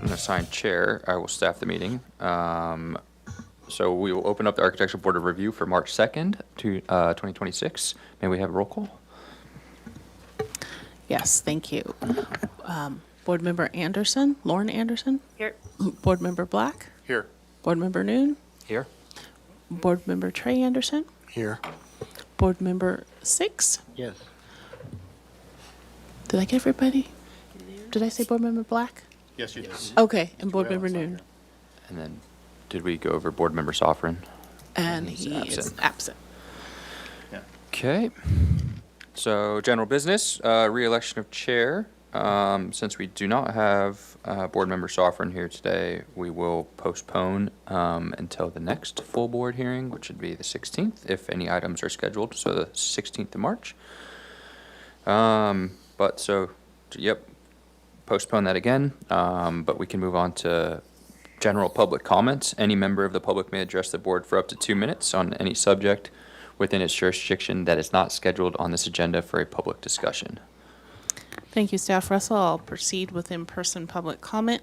an assigned chair, I will staff the meeting. So we will open up the Architectural Board of Review for March 2nd to 2026. May we have a roll call? Yes, thank you. Board Member Anderson, Lauren Anderson. Here. Board Member Black. Here. Board Member Noon. Here. Board Member Trey Anderson. Here. Board Member Six. Yes. Did I get everybody? Did I say Board Member Black? Yes, you did. Okay, and Board Member Noon. And then, did we go over Board Member Sovereign? And He's he is absent. absent. Yeah. Okay. So, general business, re-election of chair. Since we do not have Board Member Sovereign here today, we will postpone until the next full board hearing, which would be the 16th, if any items are scheduled, so the 16th of March. Postpone that again, but we can move on to general public comments. Any member of the public may address the board for up to 2 minutes on any subject within its jurisdiction that is not scheduled on this agenda for a public discussion. Thank you, Staff Russell. I'll proceed with in-person public comment.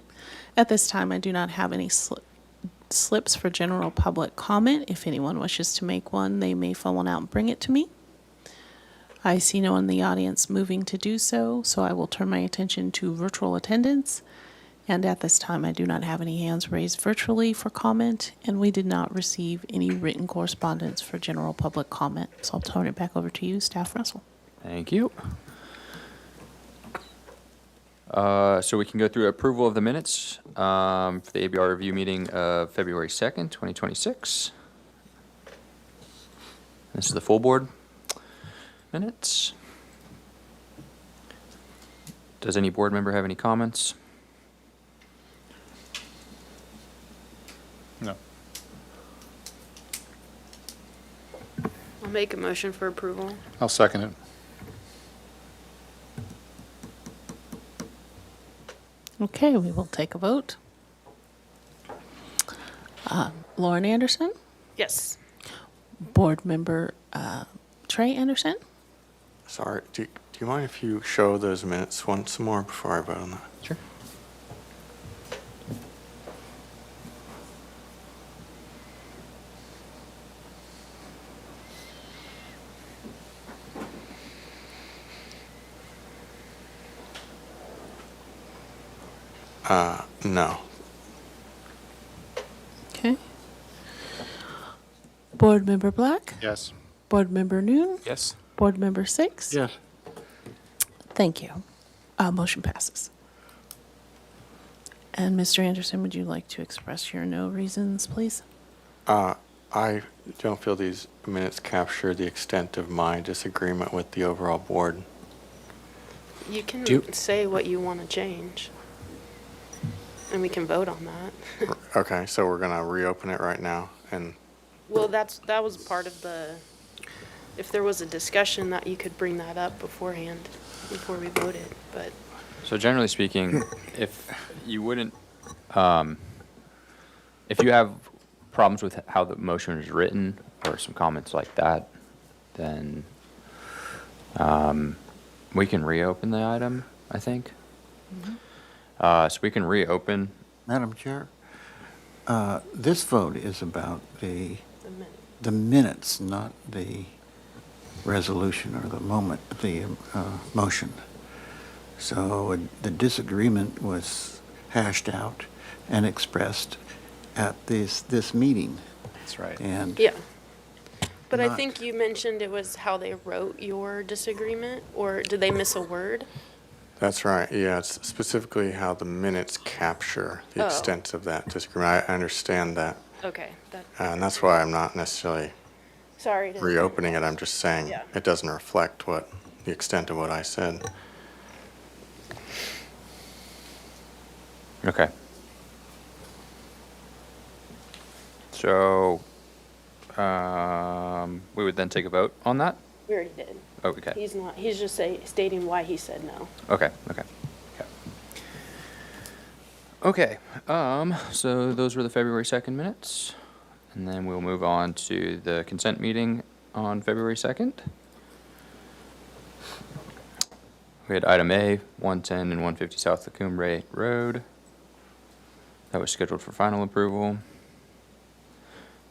At this time, I do not have any slips for general public comment. If anyone wishes to make one, they may fill one out and bring it to me. I see no one in the audience moving to do so, so I will turn my attention to virtual attendance. And at this time, I do not have any hands raised virtually for comment, and we did not receive any written correspondence for general public comment. So I'll turn it back over to you, Staff Russell. Thank you. So we can go through approval of the minutes for the ABR review meeting of February 2nd, 2026. This is the full board minutes. Does any board member have any comments? No. I'll make a motion for approval. I'll second it. Okay, we will take a vote. Lauren Anderson, Yes. Board Member Trey Anderson. Sorry, do you mind if you show those minutes once more before I vote on that? Sure. No. Okay. Board Member Black, Yes. Board Member Noon, Yes. Board Member Six. Yes. Thank you. Motion passes. And Mr. Anderson, would you like to express your no reasons, please? I don't feel these minutes capture the extent of my disagreement with the overall board. You can Do you- say what you want to change. And we can vote on that. Okay, so we're gonna reopen it right now, and Well, that was part of the, if there was a discussion that you could bring that up beforehand, before we voted, but. So generally speaking, if you wouldn't, if you have problems with how the motion is written or some comments like that, then we can reopen the item, I think. So we can reopen. Madam Chair, this vote is about The minute. the minutes, not the resolution or the motion. So the disagreement was hashed out and expressed at this meeting. That's right. And Yeah. But I Not- think you mentioned it was how they wrote your disagreement, or did they miss a word? that's right, yeah, it's specifically how the minutes capture the Oh. extent of that disagreement. I understand that, Okay, that, and that's why I'm not necessarily sorry. reopening it, I'm just saying Yeah. it doesn't reflect the extent of what I said. Okay. So we would then take a vote on that? We already did. Okay. He's just stating why he said no. Okay, okay. Okay, so those were the February 2nd minutes. And then we'll move on to the consent meeting on February 2nd. We had item A, 110 and 150 South Lacombe Road. that was scheduled for final approval,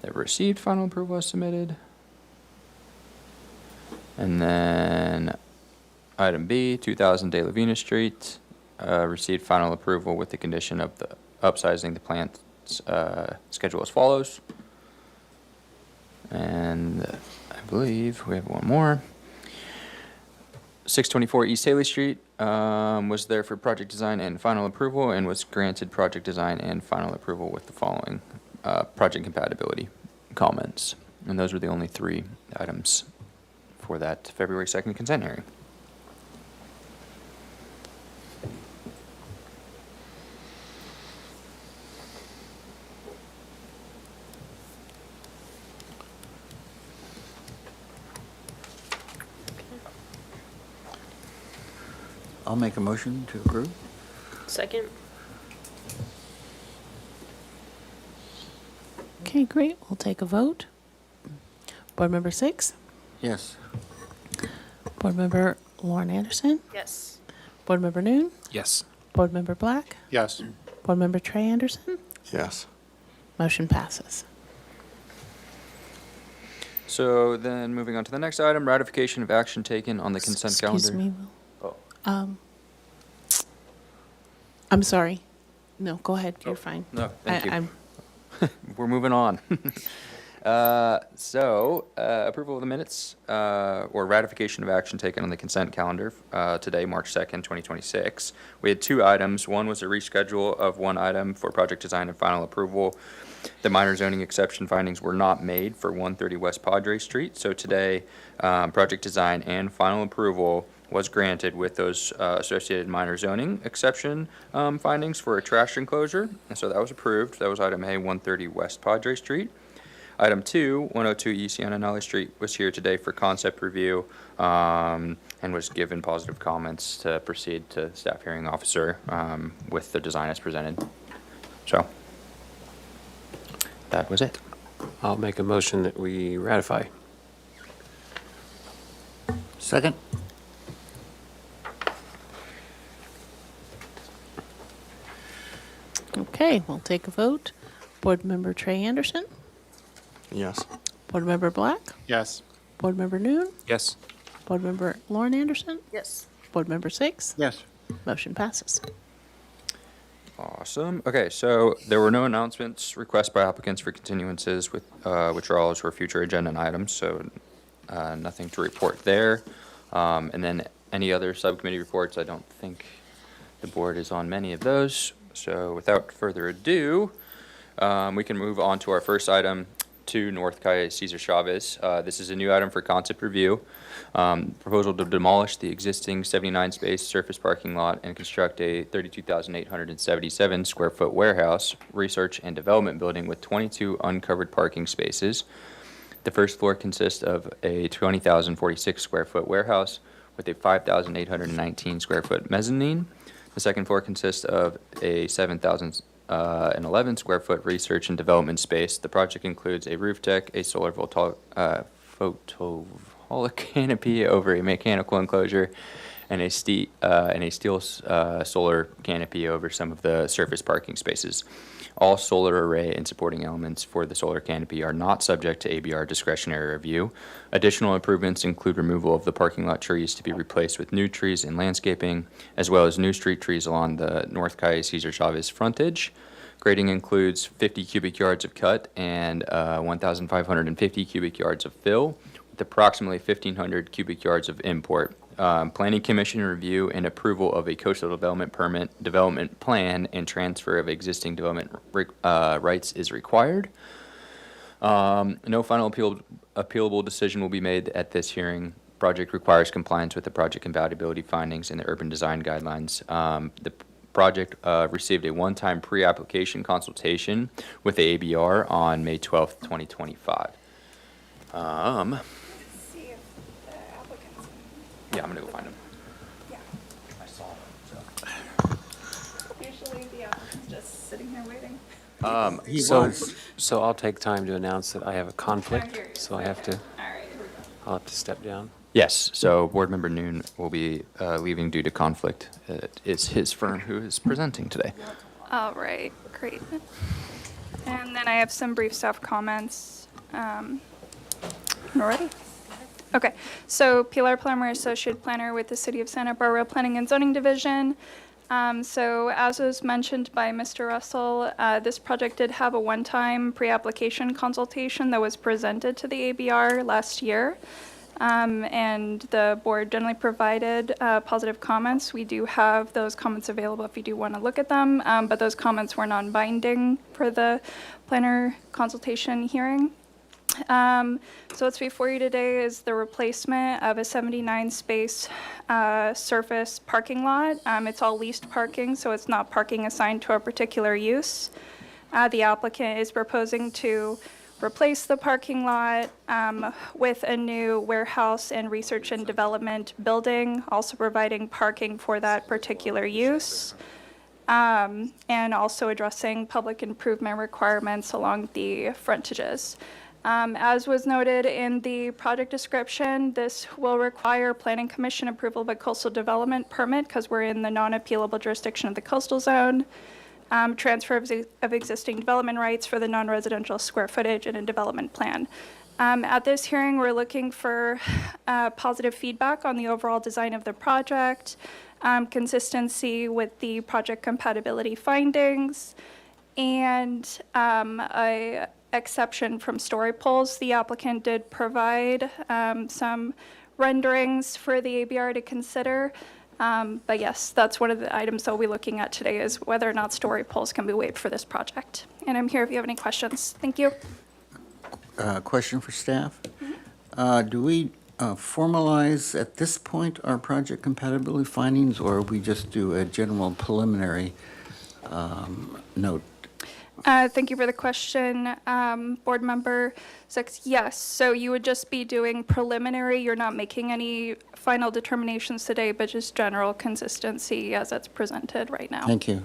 that received final approval as submitted. And then item B, 2000 De La Vina Street, received final approval with the condition of the upsizing the plant's schedule as follows. And I believe we have one more. 624 East Haley Street was there for project design and final approval and was granted project design and final approval with the following project compatibility comments. And those were the only 3 items for that February 2nd consent hearing. I'll make a motion to approve. Second? Okay, great. We'll take a vote. Board Member Six, Yes. Board Member Lauren Anderson, Yes. Board Member Noon, Yes. Board Member Black, Yes. Board Member Trey Anderson. Yes. Motion passes. So then moving on to the next item, ratification of action taken on the consent calendar. Excuse me, Oh. Will. I'm sorry. No, go ahead. You're fine. No, thank you. I'm We're moving on. Approval of the minutes, or ratification of action taken on the consent calendar, today, March 2nd, 2026. We had 2 items. One was a reschedule of 1 item for project design and final approval. The minor zoning exception findings were not made for 130 West Padre Street. So today, project design and final approval was granted with those associated minor zoning exception findings for a trash enclosure. And so that was approved. That was item A, 130 West Padre Street. Item 2, 102 East Yananali Street was here today for concept review and was given positive comments to proceed to staff hearing officer with the design as presented. So that was it. I'll make a motion that we ratify. Second? okay. We'll take a vote. Board Member Trey Anderson, Yes. Board Member Black, Yes. Board Member Noon, Yes. Board Member Lauren Anderson, Yes. Board Member Six. Yes. Motion passes. Awesome. Okay, so there were no announcements, requests by applicants for continuances with withdrawals or future agenda items, so nothing to report there. And then any other subcommittee reports, I don't think the board is on many of those. So without further ado, we can move on to our first item, 2 North Calle Cesar Chavez. This is a new item for concept review. Proposal to demolish the existing 79-space surface parking lot and construct a 32,877 square foot warehouse, research and development building with 22 uncovered parking spaces. The first floor consists of a 20,046 square foot warehouse with a 5,819 square foot mezzanine. The second floor consists of a 7,011 square foot research and development space. The project includes a roof deck, a solar photovoltaic canopy over a mechanical enclosure, and a steel solar canopy over some of the surface parking spaces. All solar array and supporting elements for the solar canopy are not subject to ABR discretionary review. Additional improvements include removal of the parking lot trees to be replaced with new trees and landscaping, as well as new street trees along the North Calle Cesar Chavez frontage. Grading includes 50 cubic yards of cut and 1,550 cubic yards of fill, with approximately 1,500 cubic yards of import. Planning Commission review and approval of a coastal development permit, development plan, and transfer of existing development rights is required. No final appealable decision will be made at this hearing. Project requires compliance with the project compatibility findings and the urban design guidelines. The project received a one-time pre-application consultation with the ABR on May 12th, 2025. See if the applicants. Yeah, I'm gonna go find them. Yeah. I saw them, Usually the applicant's just sitting there waiting. He So, was. so I'll take time to announce that I have a I hear conflict, you. so I have to, All right, here we go. I'll have to step down. Yes, so Board Member Noon will be leaving due to conflict. It is his firm who is presenting today. All right, Great. And then I have some brief staff comments. Ready? Okay, so Pilar Plummer, Associate Planner with the City of Santa Barbara Planning and Zoning Division. So as was mentioned by Mr. Russell, this project did have a one-time pre-application consultation that was presented to the ABR last year. And the board generally provided positive comments. We do have those comments available if you do want to look at them, but those comments were non-binding for the planner consultation hearing. So what's before you today is the replacement of a 79-space surface parking lot. It's all leased parking, so it's not parking assigned to a particular use. The applicant is proposing to replace the parking lot with a new warehouse and research and development building, also providing parking for that particular use, and also addressing public improvement requirements along the frontages. As was noted in the project description, this will require Planning Commission approval of a coastal development permit because we're in the non-appealable jurisdiction of the coastal zone. Transfer of existing development rights for the non-residential square footage in a development plan. At this hearing, we're looking for positive feedback on the overall design of the project, consistency with the project compatibility findings, and a exception from story poles. The applicant did provide some renderings for the ABR to consider. But yes, that's one of the items that we'll be looking at today is whether or not story poles can be waived for this project. And I'm here if you have any questions. Thank you. Question for staff. Do we formalize at this point our project compatibility findings, or we just do a general preliminary note? Thank you for the question, Board Member Six. Yes, so you would just be doing preliminary. You're not making any final determinations today, but just general consistency as it's presented right now. Thank you.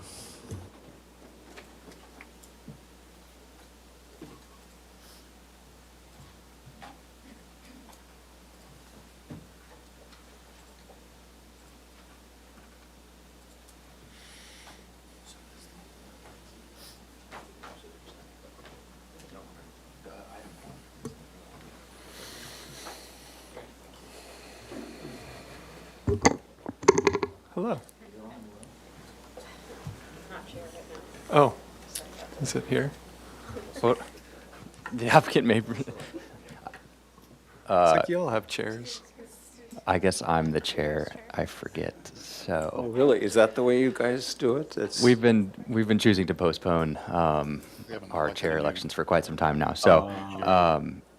Hello. Oh, is it here? Well, the applicant may, It's like you all have chairs. I guess I'm the chair. I forget. Oh, So really? Is that the way you guys do it? It's we've been choosing to postpone our chair elections for quite some time now. So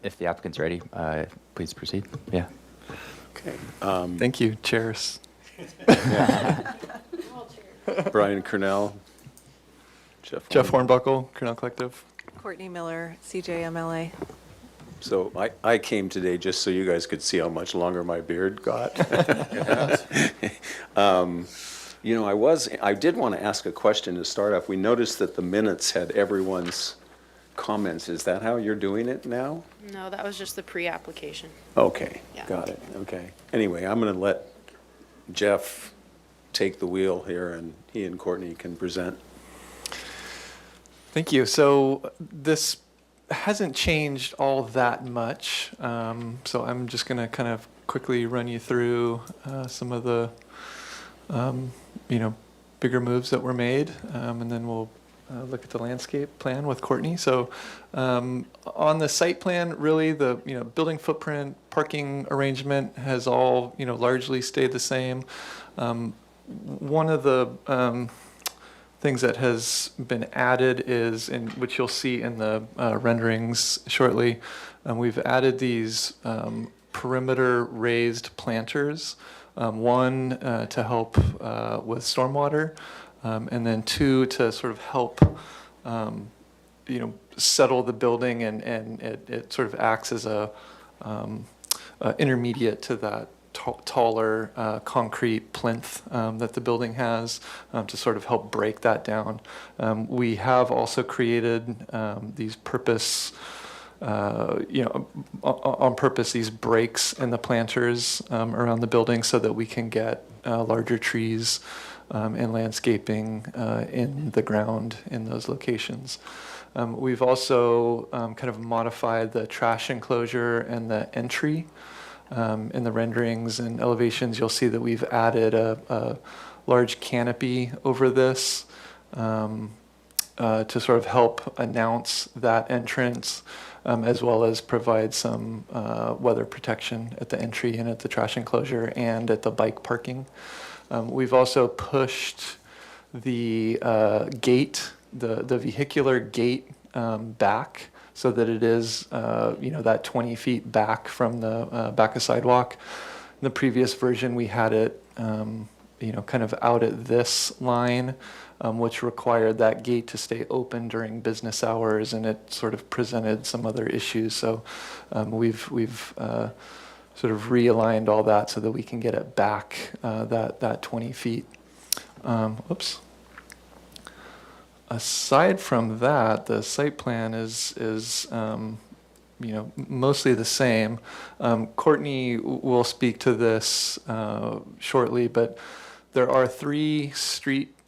if the applicant's ready, please proceed. Yeah. Okay. Thank you, chairs. Brian Cornell. Jeff Hornbuckle, Cornell Collective. Courtney Miller, CJMLA. So I came today just so you guys could see how much longer my beard got. You know, I did want to ask a question to start off. We noticed that the minutes had everyone's comments. Is that how you're doing it now? No, that was just the pre-application. Okay, Yeah. got it, okay. Anyway, I'm going to let Jeff take the wheel here, and he and Courtney can present. Thank you. So this hasn't changed all that much. So I'm just going to kind of quickly run you through some of the, bigger moves that were made, and then we'll look at the landscape plan with Courtney. So on the site plan, really the building footprint, parking arrangement has all largely stayed the same. One of the things that has been added is, which you'll see in the renderings shortly, we've added these perimeter raised planters. One to help with stormwater, and then two to sort of help settle the building, and it sort of acts as a intermediate to that taller concrete plinth that the building has, to sort of help break that down. We have also created these purpose, on purpose, these breaks in the planters around the building so that we can get larger trees and landscaping in the ground in those locations. We've also kind of modified the trash enclosure and the entry. In the renderings and elevations, you'll see that we've added a large canopy over this to sort of help announce that entrance, as well as provide some weather protection at the entry and at the trash enclosure and at the bike parking. We've also pushed the gate, the vehicular gate back so that it is, that 20 feet back from the back of sidewalk. In the previous version, we had it, kind of out at this line, which required that gate to stay open during business hours, and it sort of presented some other issues. So we've sort of realigned all that so that we can get it back that 20 feet. Oops. Aside from that, the site plan is mostly the same. Courtney will speak to this shortly, but there are 3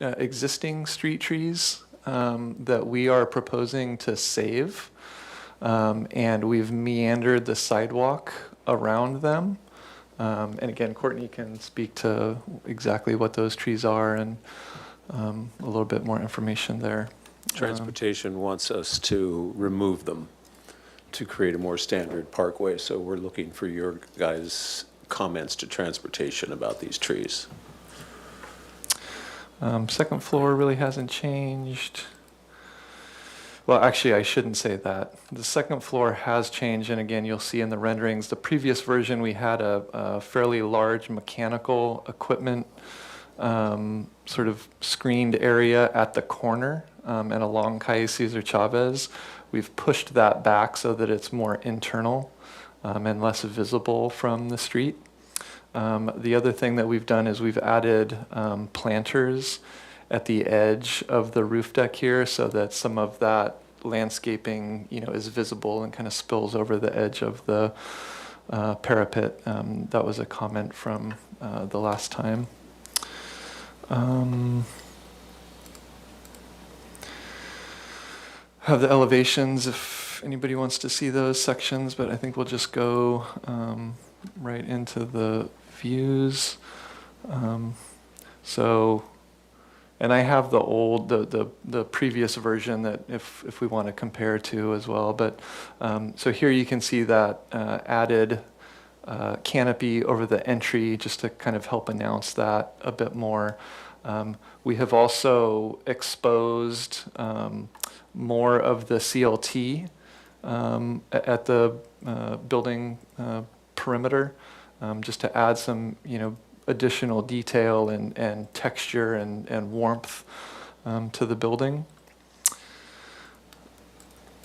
existing street trees that we are proposing to save, and we've meandered the sidewalk around them. And again, Courtney can speak to exactly what those trees are and a little bit more information there. Transportation wants us to remove them to create a more standard parkway, so we're looking for your guys' comments to transportation about these trees. Second floor really hasn't changed. Well, actually, I shouldn't say that. The second floor has changed, and again, you'll see in the renderings, the previous version, we had a fairly large mechanical equipment sort of screened area at the corner and along Calle Cesar Chavez. We've pushed that back so that it's more internal and less visible from the street. The other thing that we've done is we've added planters at the edge of the roof deck here so that some of that landscaping, is visible and kind of spills over the edge of the parapet. That was a comment from the last time. Have the elevations if anybody wants to see those sections, but I think we'll just go right into the views. And I have the previous version that if we want to compare to as well. But so here you can see that added canopy over the entry just to kind of help announce that a bit more. We have also exposed more of the CLT at the building perimeter, just to add some, additional detail and texture and warmth to the building.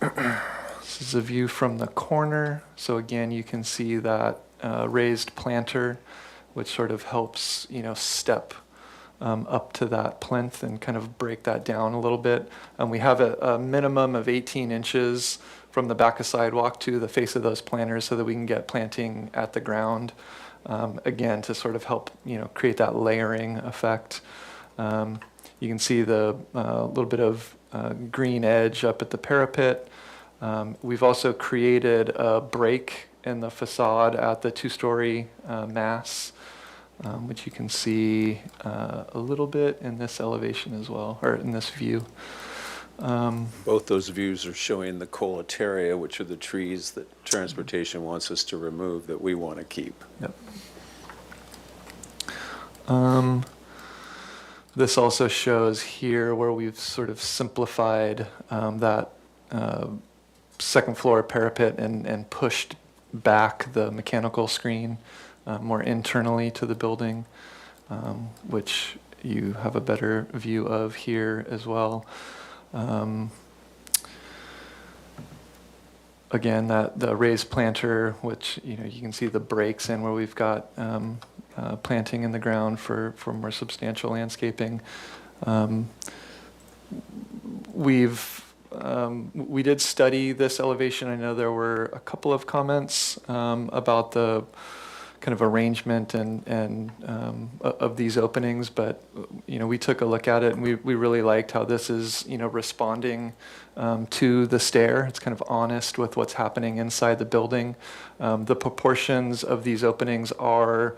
This is a view from the corner. So again, you can see that raised planter, which sort of helps, step up to that plinth and kind of break that down a little bit. And we have a minimum of 18 inches from the back of sidewalk to the face of those planters so that we can get planting at the ground. Again, to sort of help, create that layering effect. You can see the little bit of green edge up at the parapet. We've also created a break in the facade at the 2-story mass, which you can see a little bit in this elevation as well, or in this view. Both those views are showing the colataria, which are the trees that transportation wants us to remove that we want to keep. Yep. This also shows here where we've sort of simplified that second floor parapet and pushed back the mechanical screen more internally to the building, which you have a better view of here as well. Again, the raised planter, which you can see the breaks in where we've got planting in the ground for more substantial landscaping. We did study this elevation. I know there were a couple of comments about the kind of arrangement of these openings, but we took a look at it and we really liked how this is responding to the stair. It's kind of honest with what's happening inside the building. The proportions of these openings are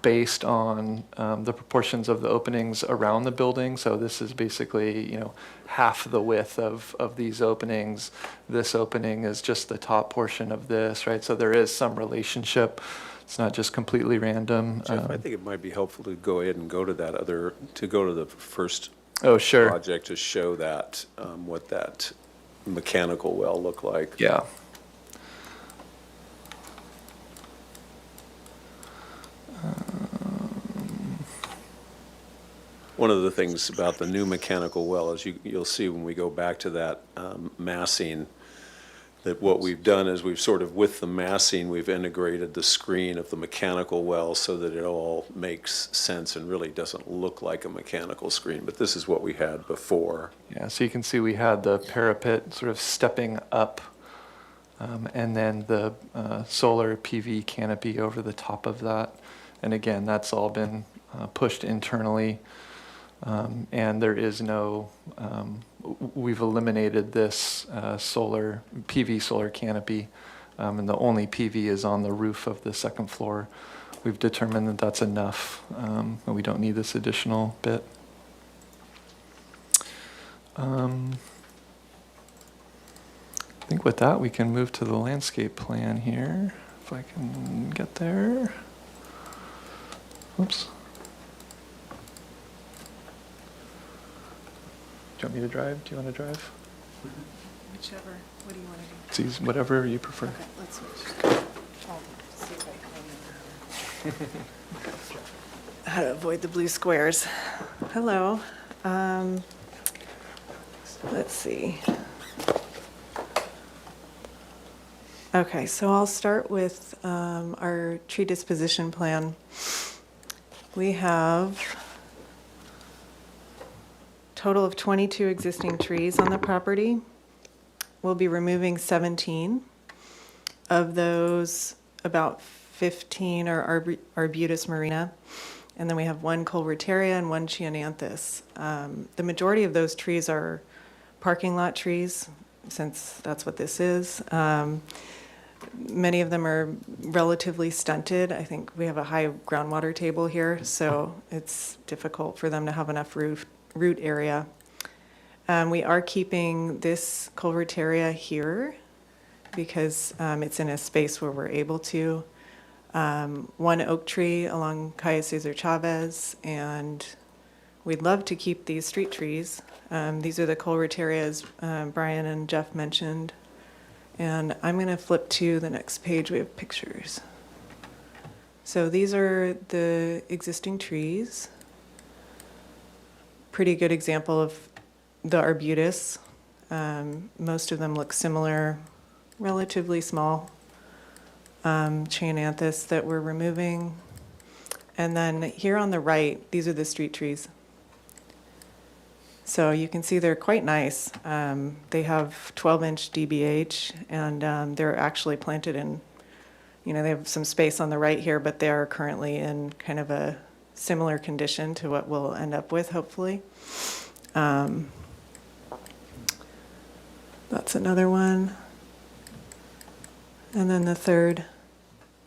based on the proportions of the openings around the building. So this is basically half the width of these openings. This opening is just the top portion of this, right? So there is some relationship. It's not just completely random. Jeff, I think it might be helpful to go ahead and go to the first Oh, sure. project to show that, what that mechanical well looked like. Yeah. One of the things about the new mechanical well is you'll see when we go back to that massing, that what we've done is we've sort of, with the massing, we've integrated the screen of the mechanical well so that it all makes sense and really doesn't look like a mechanical screen. But this is what we had before. Yeah, so you can see we had the parapet sort of stepping up, and then the solar PV canopy over the top of that. And again, that's all been pushed internally. And there is no, we've eliminated this PV solar canopy, and the only PV is on the roof of the second floor. We've determined that that's enough, and we don't need this additional bit. I think with that, we can move to the landscape plan here, if I can get there. Oops. Do you want me to drive? Do you want to drive? Whichever. What do you want to do? It's easy, whatever you prefer. Okay, let's switch. I'll see if I can remember how to avoid the blue squares. Hello. Let's see. Okay, so I'll start with our tree disposition plan. We have total of 22 existing trees on the property. We'll be removing 17. Of those, about 15 are Arbutus marina, and then we have one Colbertaria and one Chiananthus. The majority of those trees are parking lot trees, since that's what this is. Many of them are relatively stunted. I think we have a high groundwater table here, so it's difficult for them to have enough root area. We are keeping this Colbertaria here because it's in a space where we're able to. One oak tree along Calle Cesar Chavez, and we'd love to keep these street trees. These are the Colbertarias Brian and Jeff mentioned. And I'm going to flip to the next page. We have pictures. So these are the existing trees. Pretty good example of the arbutus. Most of them look similar, relatively small. Chiananthus that we're removing. And then here on the right, these are the street trees. So you can see they're quite nice. They have 12-inch DBH, and they're actually planted in, they have some space on the right here, but they are currently in kind of a similar condition to what we'll end up with, hopefully. That's another one. And then the third.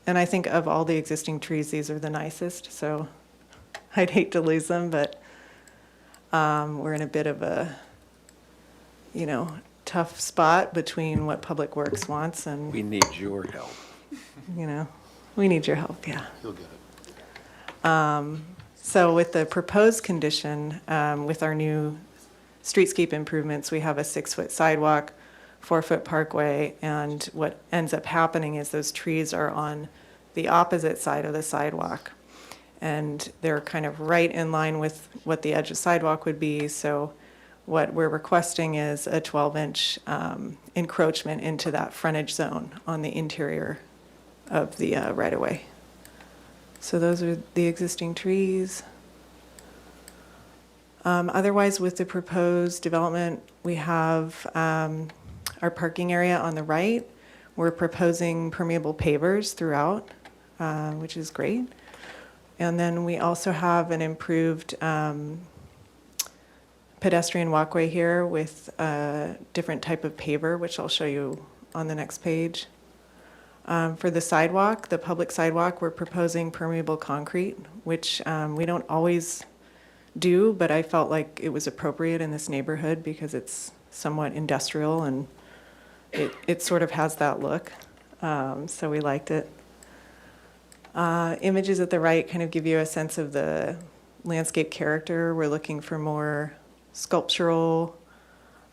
And I think of all the existing trees, these are the nicest, so I'd hate to lose them, but we're in a bit of a, tough spot between what Public Works wants and, We need your help. we need your help, yeah. You'll get it. So with the proposed condition, with our new streetscape improvements, we have a 6-foot sidewalk, 4-foot parkway, and what ends up happening is those trees are on the opposite side of the sidewalk. And they're kind of right in line with what the edge of sidewalk would be. So what we're requesting is a 12-inch encroachment into that frontage zone on the interior of the right-of-way. So those are the existing trees. Otherwise, with the proposed development, we have our parking area on the right. We're proposing permeable pavers throughout. which is great. And then we also have an improved pedestrian walkway here with a different type of paver, which I'll show you on the next page. For the sidewalk, the public sidewalk, we're proposing permeable concrete, which we don't always do, but I felt like it was appropriate in this neighborhood because it's somewhat industrial and it sort of has that look. So we liked it. Images at the right kind of give you a sense of the landscape character. We're looking for more sculptural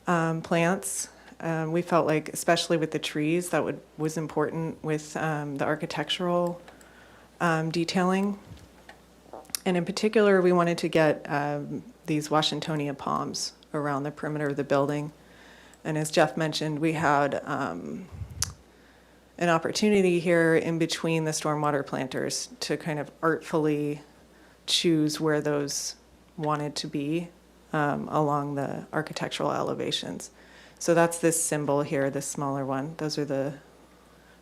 plants. We felt like, especially with the trees, that was important with the architectural detailing. And in particular, we wanted to get these Washingtonia palms around the perimeter of the building. And as Jeff mentioned, we had an opportunity here in between the stormwater planters to kind of artfully choose where those wanted to be along the architectural elevations. So that's this symbol here, this smaller one. Those are the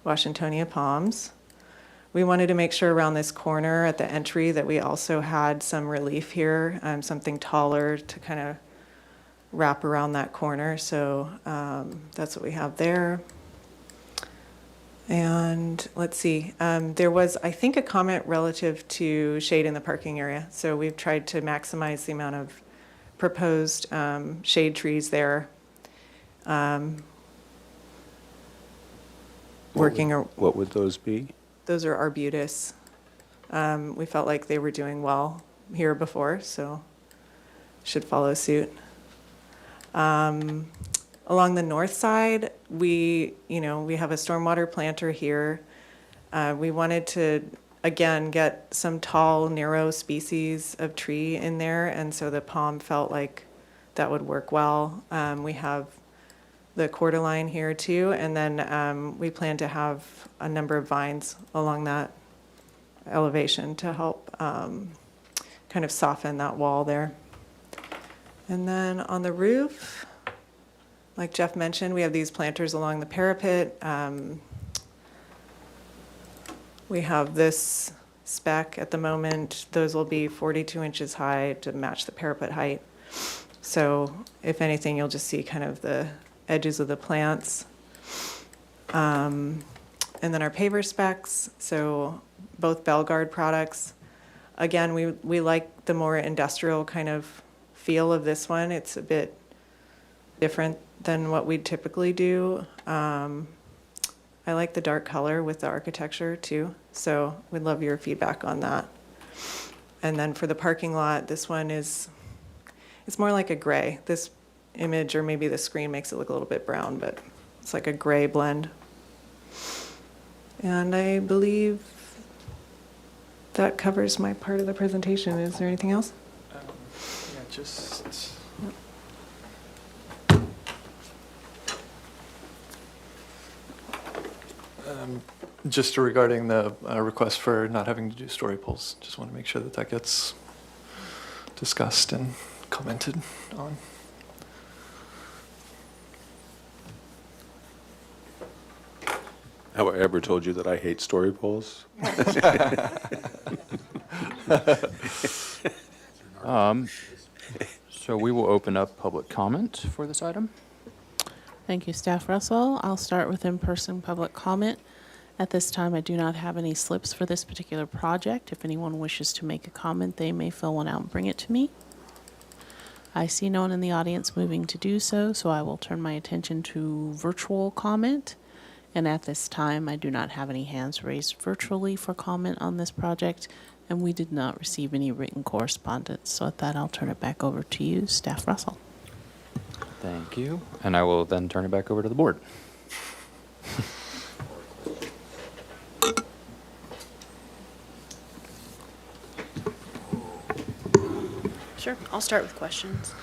Washingtonia palms. We wanted to make sure around this corner at the entry that we also had some relief here, something taller to kind of wrap around that corner. So that's what we have there. And let's see, there was, I think, a comment relative to shade in the parking area. So we've tried to maximize the amount of proposed shade trees there. What would those be? Those are arbutus. We felt like they were doing well here before, so should follow suit. Along the north side, we have a stormwater planter here. We wanted to, again, get some tall, narrow species of tree in there, and so the palm felt like that would work well. We have the cordyline here too, and then we plan to have a number of vines along that elevation to help kind of soften that wall there. And then on the roof, like Jeff mentioned, we have these planters along the parapet. We have this spec at the moment. Those will be 42 inches high to match the parapet height. So if anything, you'll just see kind of the edges of the plants. And then our paver specs, so both Belgard products. Again, we like the more industrial kind of feel of this one. It's a bit different than what we'd typically do. I like the dark color with the architecture too, so we'd love your feedback on that. And then for the parking lot, this one it's more like a gray. This image, or maybe the screen, makes it look a little bit brown, but it's like a gray blend. And I believe that covers my part of the presentation. Is there anything else? Yeah, just. Just regarding the request for not having to do story polls, just want to make sure that that gets discussed and commented on. Have I ever told you that I hate story polls? So we will open up public comment for this item. Thank you, Staff Russell. I'll start with in-person public comment. At this time, I do not have any slips for this particular project. If anyone wishes to make a comment, they may fill one out and bring it to me. I see no one in the audience moving to do so, so I will turn my attention to virtual comment. And at this time, I do not have any hands raised virtually for comment on this project, and we did not receive any written correspondence. So with that, I'll turn it back over to you, Staff Russell. Thank you. And I will then turn it back over to the board. Sure, I'll start with questions.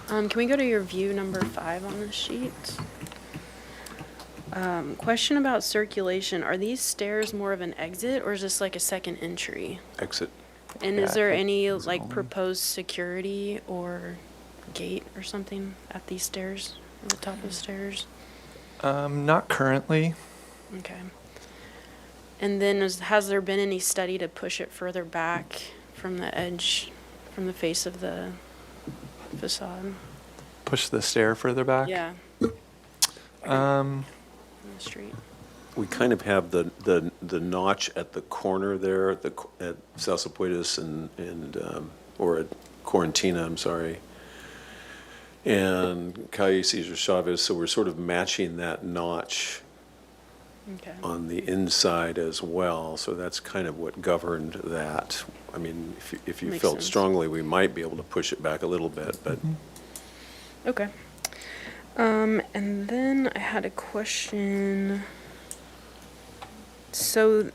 Can we go to your view number 5 on this sheet? Question about circulation. Are these stairs more of an exit, or is this like a second entry? Exit. And is there any like proposed security or gate or something at these stairs, at the top of the stairs? Not currently. Okay. And then has there been any study to push it further back from the edge, from the face of the facade? Push the stair further back? Yeah, Um, from the street. We kind of have the notch at the corner there, at Salsapuedes or at Quarantina, I'm sorry, and Calle Cesar Chavez, so we're sort of matching that notch Okay. on the inside as well, so that's kind of what governed that. I mean, if you Makes felt sense. strongly, we might be able to push it back a little bit, but Okay. And then I had a question. So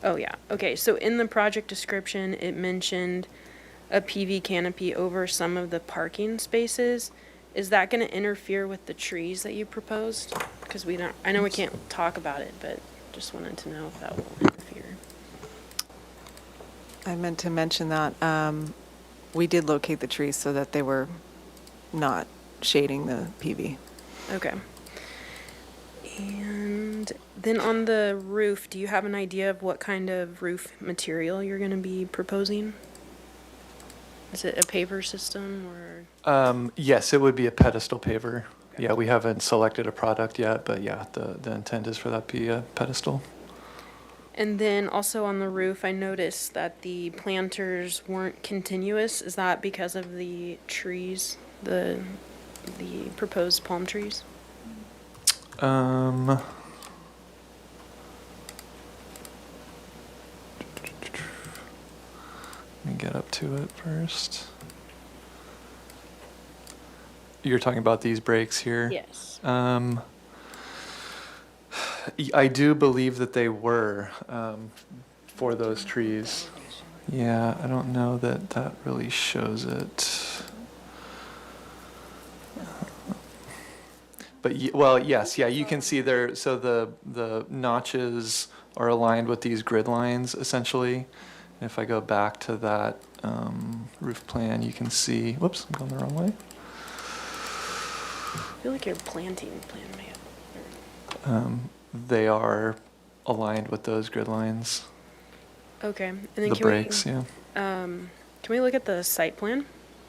oh yeah, okay, so in the project description, it mentioned a PV canopy over some of the parking spaces. Is that gonna interfere with the trees that you proposed? Because I know we can't talk about it, but just wanted to know if that will interfere. I meant to mention that we did locate the trees so that they were not shading the PV. Okay. And then on the roof, do you have an idea of what kind of roof material you're gonna be proposing? Is it a paver system or? Yes, it would be a pedestal paver. Yeah, we haven't selected a product yet, but yeah, the intent is for that to be a pedestal. And then also on the roof, I noticed that the planters weren't continuous. Is that because of the trees, the proposed palm trees? Let me get up to it first. You're talking about these breaks here? Yes. I do believe that they were for those trees. Yeah, I don't know that that really shows it. But well, yes, yeah, you can see there. So the notches are aligned with these grid lines essentially. And if I go back to that roof plan, you can see. Whoops, I'm going the wrong way. I feel like your planting plan may have. They are aligned with those grid lines. Okay, and then The can breaks, yeah. can we look at the site plan?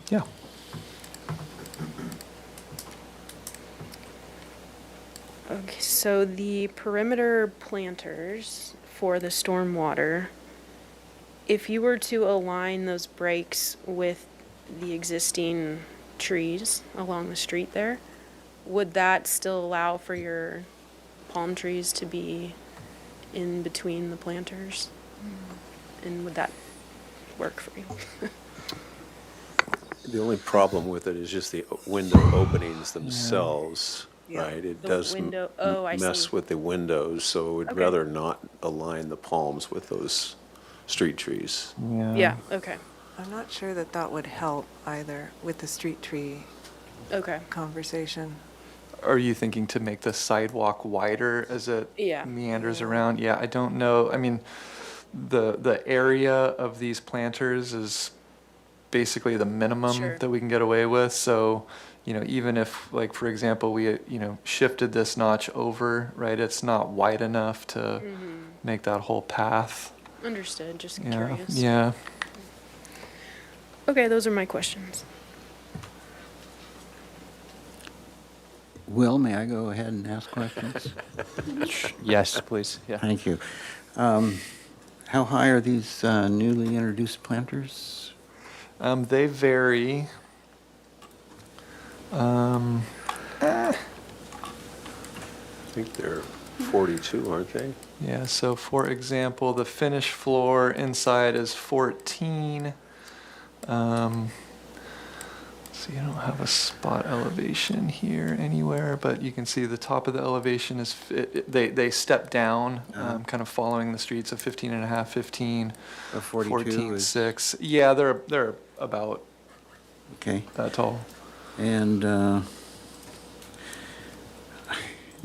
Yeah. Okay, so the perimeter planters for the stormwater, if you were to align those breaks with the existing trees along the street there, would that still allow for your palm trees to be in between the planters? And would that work for you? the only problem with it is just the window openings themselves, right? It The does window- oh, I mess see. with the windows, so we'd Okay. rather not align the palms with those street trees. Yeah, okay, I'm not sure that that would help either with the street tree okay. conversation. Are you thinking to make the sidewalk wider as it Yeah. meanders around? Yeah, I don't know. I mean, the area of these planters is basically the minimum Sure. that we can get away with. So, even if, like, for example, we, shifted this notch over, right, it's not wide enough to make that whole path. Understood, just Yeah, curious. yeah. Okay, those are my questions. Will, may I go ahead and ask questions? Yes, please, yeah. Thank you. How high are these newly introduced planters? They vary. I think they're 42, aren't they? Yeah, so for example, the finished floor inside is 14. So you don't have a spot elevation here anywhere, but you can see the top of the elevation is, they step down, kind of following the streets of 15 and a half, 15, A 42 14, is- 6. Yeah, they're about Okay. that tall. And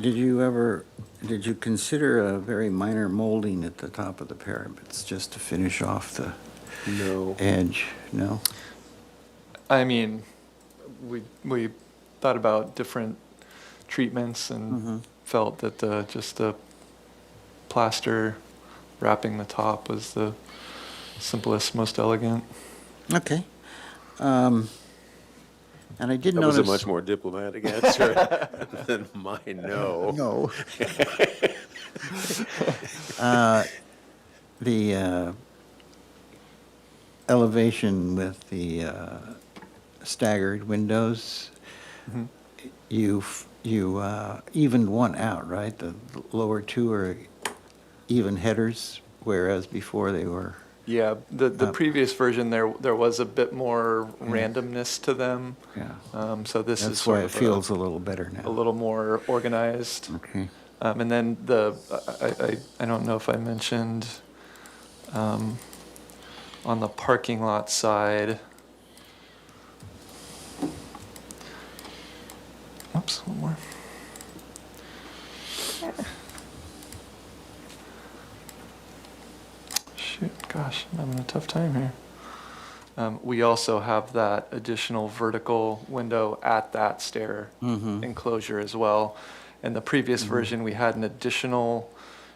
did you consider a very minor molding at the top of the parapets just to finish off the No. edge? No? I mean, we thought about different treatments and felt that just the plaster wrapping the top was the simplest, most elegant. Okay. And I did That notice. was a much more diplomatic answer than my no. No. The elevation with the staggered windows, you evened one out, right? The lower two are even headers, whereas before they were. Yeah, the previous version, there was a bit more randomness to them. Yeah. So this is That's sort why it of feels a little better now. a little more organized. Okay. And then I don't know if I mentioned on the parking lot side. Oops, one more. Shoot, gosh, I'm having a tough time here. We also have that additional vertical window at that stair enclosure as well. In the previous version, we had an additional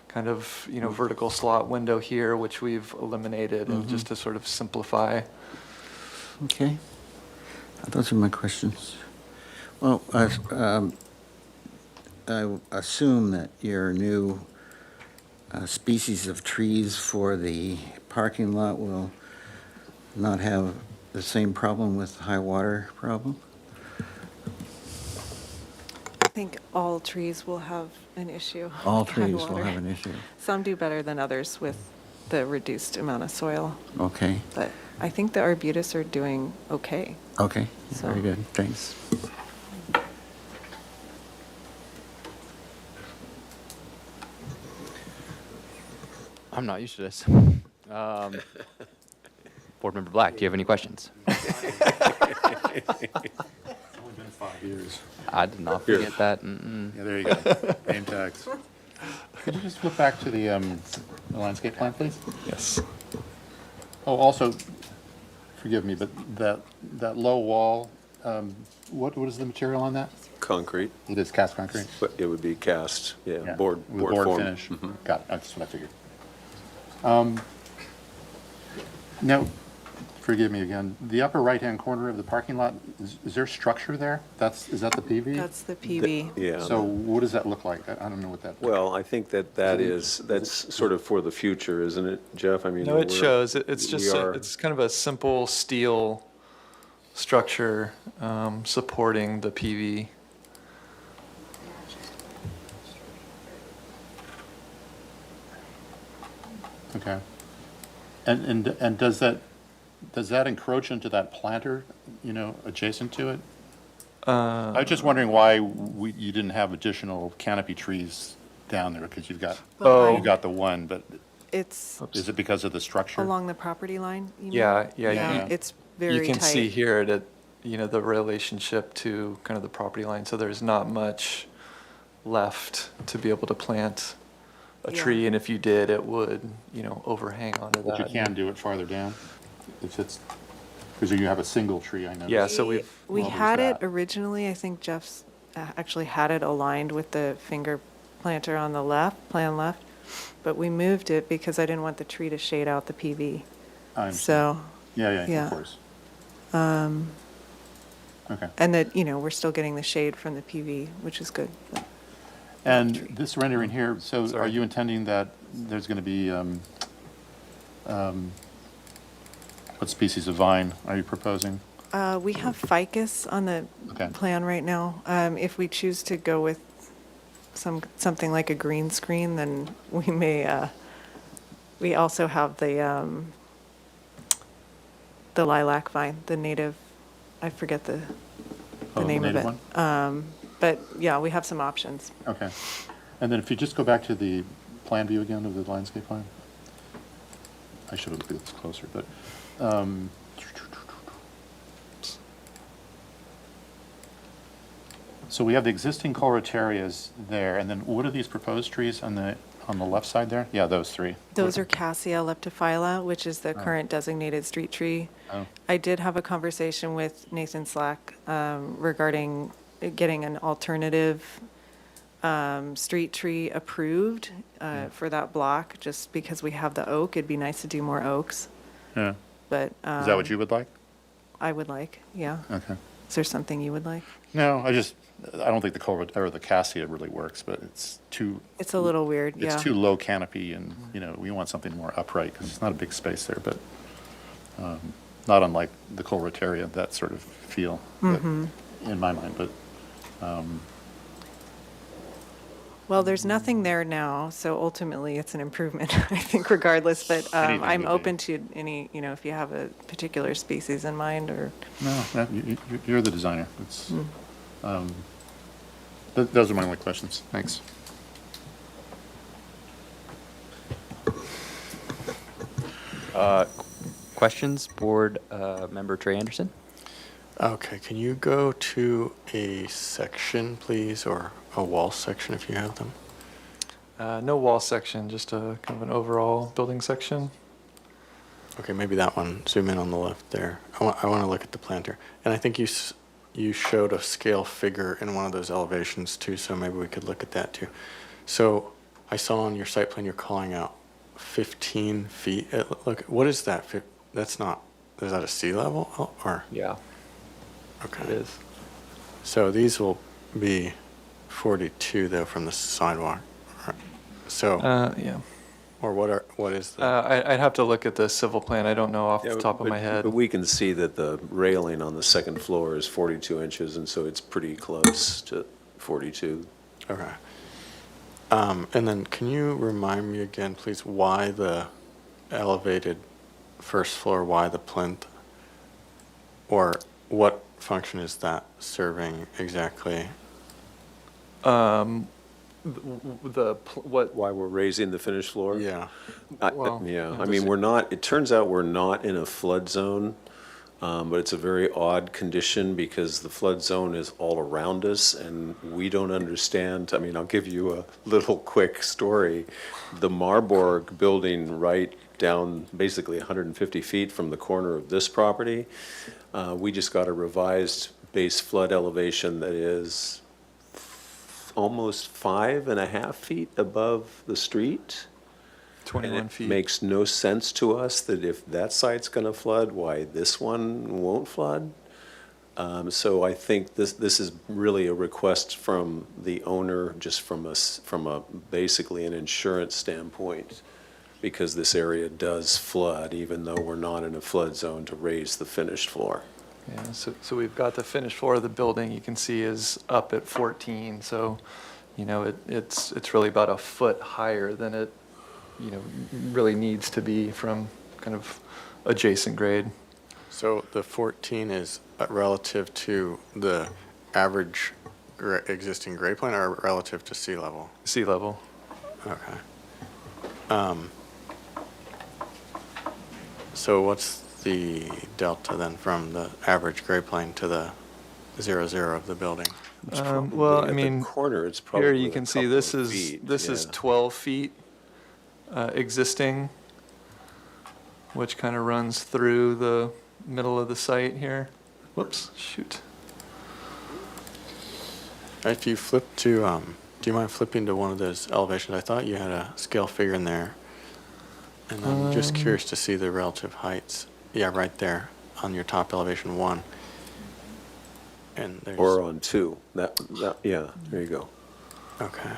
kind of, vertical slot window here, which we've eliminated, and just to sort of simplify. Okay. Those are my questions. Well, I assume that your new species of trees for the parking lot will not have the same problem with high water problem? I think all trees will have an issue. All with high trees will water. have an issue. Some do better than others with the reduced amount of soil, Okay, but I think the arbutus are doing okay. okay, So- very good, thanks. I'm not used to this. Board Member Black, do you have any questions? It's only been 5 years. I did not Here. forget that. Mm-mm. Yeah, there you go. Name tags. Could you just flip back to the landscape plan, please? Yes. Oh, also, forgive me, but that low wall, what is the material on that? Concrete, It is cast concrete? but it would be cast, Yeah, board with form. finish. Mhm. Got it, that's what I figured. Now, forgive me again, the upper right-hand corner of the parking lot, is there structure there? Is that the PV? That's the PV. Yeah. So what does that look like? I don't know what that. Well, I think that's sort of for the future, isn't it, Jeff? I mean. No, it we're- shows. It's we just, are- it's kind of a simple steel structure supporting the PV. Okay. And does that encroach into that planter, adjacent to it? I was just wondering why you didn't have additional canopy trees down there, because you've got the one, but It's is it because of the structure? along the property line, you mean? Yeah, yeah, Yeah. It's very tight. You can see here that, the relationship to kind of the property line, so there's not much left to be able to plant a Yeah. tree, and if you did, it would, overhang onto that. But you can do it farther down, if it's, because you have a single tree, I know. Yeah, so We Well, had there's it that. originally, I think Jeff's actually had it aligned with the finger planter on the plan left, but we moved it because I didn't want the tree to shade out the PV. I understand. So, Yeah, yeah. of course. Okay. and that, we're still getting the shade from the PV, which is good. And this rendering here, so are Sorry. you intending that there's going to be, what species of vine are you proposing? We have ficus on the Okay. plan right now. If we choose to go with something like a green screen, then we may, we also have the lilac vine, the native, I forget the Oh, the name of native it. But yeah, we have some options. Okay. And then if you just go back to the plan view again of the landscape plan. I should have looked at this closer, but, so we have the existing chlorotarias there, and then what are these proposed trees on the left side there? Yeah, those three. Those are Cassia leptophylla, which is the current designated street tree. Oh. I did have a conversation with Nathan Slack regarding getting an alternative street tree approved for that block, just because we have the oak. It'd be nice to do more oaks, Yeah. but. Is that what you would like? I would like, yeah. Okay. Is there something you would like? No, I don't think the culvert or the cassia really works, but it's too. It's a little weird, yeah. It's too low canopy and, we want something more upright because it's not a big space there, but not unlike the Colretaria, that sort of feel in my mind, but. Well, there's nothing there now, so ultimately it's an improvement, I think, regardless. But Anything I'm would be. open to any, if you have a particular species in mind or. No, you're the designer. Those are my only questions. Thanks. Questions, board member Trey Anderson? Okay, can you go to a section, please, or a wall section if you have them? No wall section, just a kind of an overall building section. Okay, maybe that one. Zoom in on the left there. I want to look at the planter. And I think you showed a scale figure in one of those elevations too, so maybe we could look at that too. So I saw on your site plan you're calling out 15 feet. Look, what is that? That's not, is that a sea level? Or Yeah. okay. It is. So these will be 42 though from the sidewalk. So, Yeah. or what is the? I'd have to look at the civil plan. I don't know off Yeah, the top of my head. But we can see that the railing on the second floor is 42 inches, and so it's pretty close to 42. Okay. And then can you remind me again, please, why the elevated first floor, why the plinth? Or what function is that serving exactly? What? Why we're raising the finished floor? Yeah. Well, Yeah, I just- mean, it turns out we're not in a flood zone, but it's a very odd condition because the flood zone is all around us and we don't understand. I mean, I'll give you a little quick story. The Marburg building right down basically 150 feet from the corner of this property, we just got a revised base flood elevation that is almost 5.5 feet above the street. 21 And feet. it makes no sense to us that if that site's going to flood, why this one won't flood. So I think this is really a request from the owner, just from a basically an insurance standpoint, because this area does flood, even though we're not in a flood zone, to raise the finished floor. Yeah, so we've got the finished floor of the building you can see is up at 14, so, it's really about a foot higher than it, really needs to be from kind of adjacent grade. So the 14 is relative to the average existing grade plane or relative to sea level? Sea level. Okay. So what's the delta then from the average grade plane to the 0, of the building? Well, I At the mean, corner, it's probably here you a can see couple this of is, feet, this is yeah. 12 feet existing, which kind of runs through the middle of the site here. Whoops, shoot. If you flip to, do you mind flipping to one of those elevations? I thought you had a scale figure in there. And I'm just curious to see the relative heights. Yeah, right there on your top elevation 1. And there's. Or on 2. Yeah, there you go. Okay.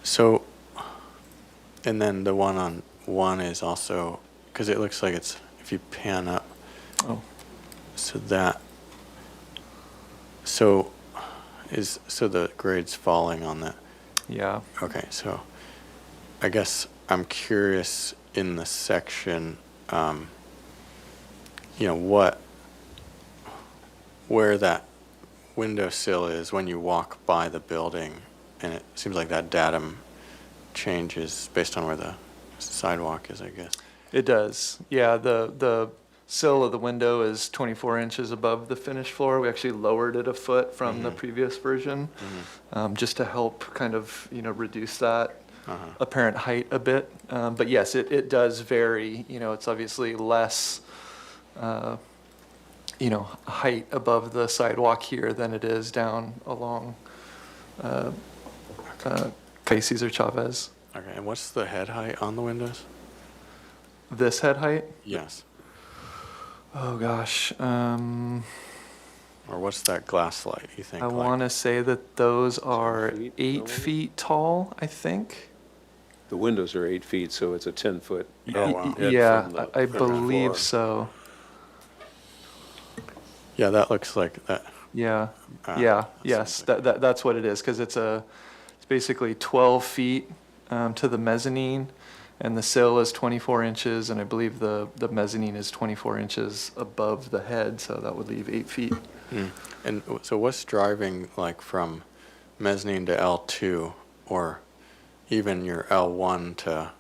So, and then the one on 1 is also, because it looks like it's, if you pan up, Oh, so the grade's falling on that. yeah. Okay, so I guess I'm curious in the section, where that windowsill is when you walk by the building, and it seems like that datum changes based on where the sidewalk is, I guess. It does. Yeah, the sill of the window is 24 inches above the finished floor. We actually lowered it a foot from the previous version, just to help kind of, reduce that apparent height a bit. But yes, it does vary. It's obviously less, height above the sidewalk here than it is down along Casey's or Chavez. Okay, and what's the head height on the windows? This head height? Yes. Oh gosh, Or what's that glass light, you think? I like? want to say that those are 10 feet, 8 probably? feet tall, I think. The windows are 8 feet, so it's a 10-foot. Oh, wow. Yeah, I believe so. Yeah, that looks like that. Yeah, Ah, yeah, that yes, sounds that's what it is, because it's basically 12 feet to the mezzanine, and the sill is 24 inches, and I believe the mezzanine is 24 inches above the head, so that would leave 8 feet. And so what's driving like from mezzanine to L2 or even your L1 to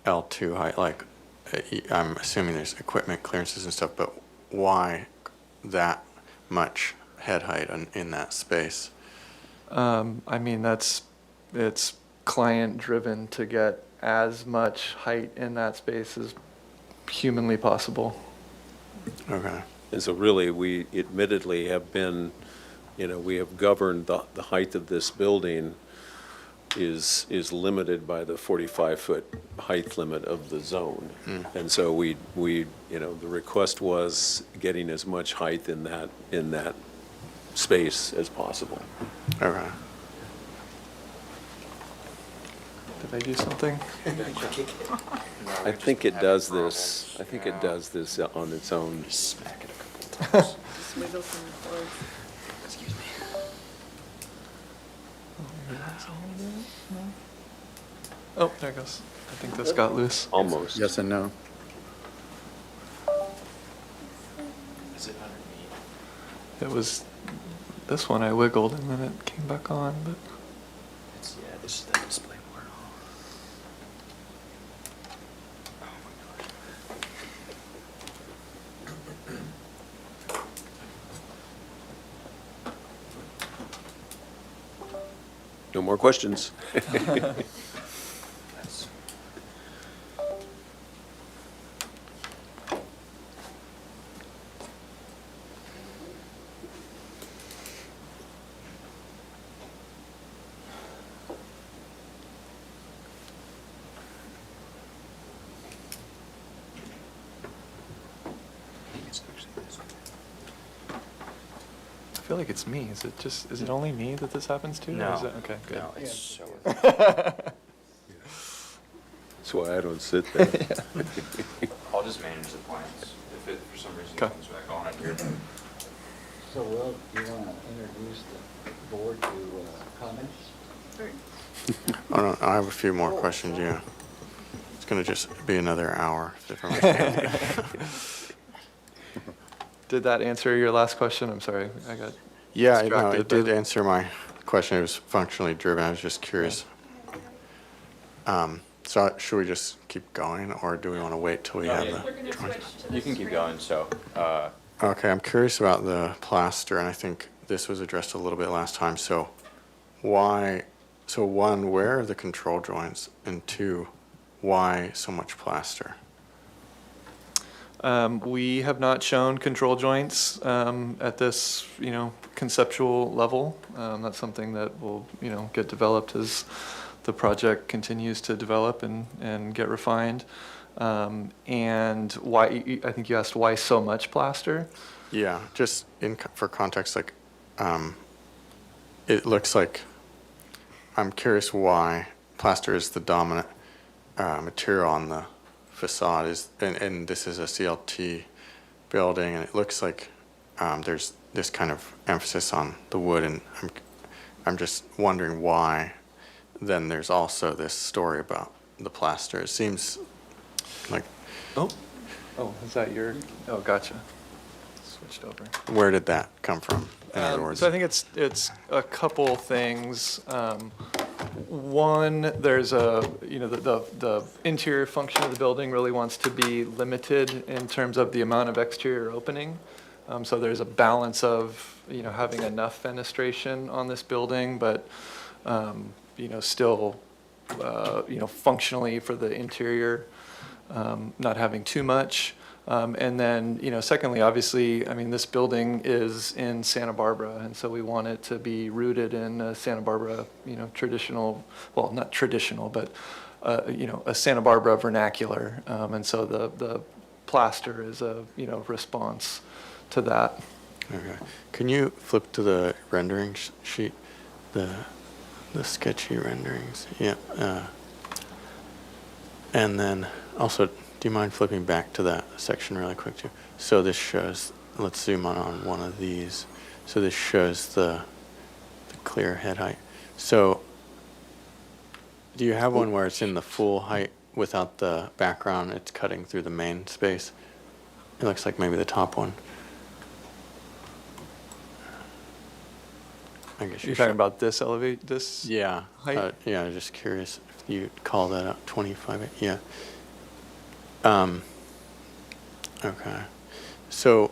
L2 height? Like I'm assuming there's equipment clearances and stuff, but why that much head height in that space? I mean, it's client driven to get as much height in that space as humanly possible. Okay. And so really, we admittedly have been, we have governed the height of this building is limited by the 45-foot height limit of the zone. And so we, the request was getting as much height in that space as possible. Okay. Did I do something? I think it does this, on its own. Smack it a couple times. Oh, there it goes. I think this got loose. Almost. Yes and no? Is it underneath? It was this one I wiggled and then it came back on, but Yeah, this is the display board. Oh my gosh. No more questions. That's- It's actually this one. I feel like it's me. Is it only me that this happens to? Or No. is it, okay, good. No, it's so. That's why I don't sit there. I'll just manage the plans. If it, for some reason, Okay. comes back on it here. So, Will, do you want to introduce the board to comments? Oh, no, I have a few more questions, yeah. It's gonna just be another hour. If I'm understanding. Did that answer your last question? I'm sorry, I got Yeah, no, distracted, it did but- answer my question. It was functionally driven. I was just curious. So should we just keep going, or do we want to wait till we have the drawings? You can keep going, so, Okay, I'm curious about the plaster, and I think this was addressed a little bit last time. So one, where are the control joints? And two, why so much plaster? We have not shown control joints at this, conceptual level. That's something that will, get developed as the project continues to develop and get refined. And why, I think you asked why so much plaster? Yeah, just for context, like, it looks like, I'm curious why plaster is the dominant material on the facade and this is a CLT building, and it looks like there's this kind of emphasis on the wood, and I'm just wondering why then there's also this story about the plaster. It seems like, Oh, is that your, oh, gotcha. Switched over. where did that come from, in other words? So I think it's a couple things. One, there's the interior function of the building really wants to be limited in terms of the amount of exterior opening. So there's a balance of, having enough fenestration on this building, but, still, functionally for the interior, not having too much. And then, secondly, obviously, I mean, this building is in Santa Barbara, and so we want it to be rooted in Santa Barbara, traditional, well, not traditional, but, a Santa Barbara vernacular. And so the plaster is a, response to that. Okay. Can you flip to the rendering sheet? The sketchy renderings? Yeah. And then also, do you mind flipping back to that section really quick too? So this shows, let's zoom on one of these. So this shows the clear head height. So do you have one where it's in the full height without the background? It's cutting through the main space. It looks like maybe the top one. I guess You're talking about this this? Yeah. height? Yeah, just curious if you call that out 25. Yeah. Okay. So,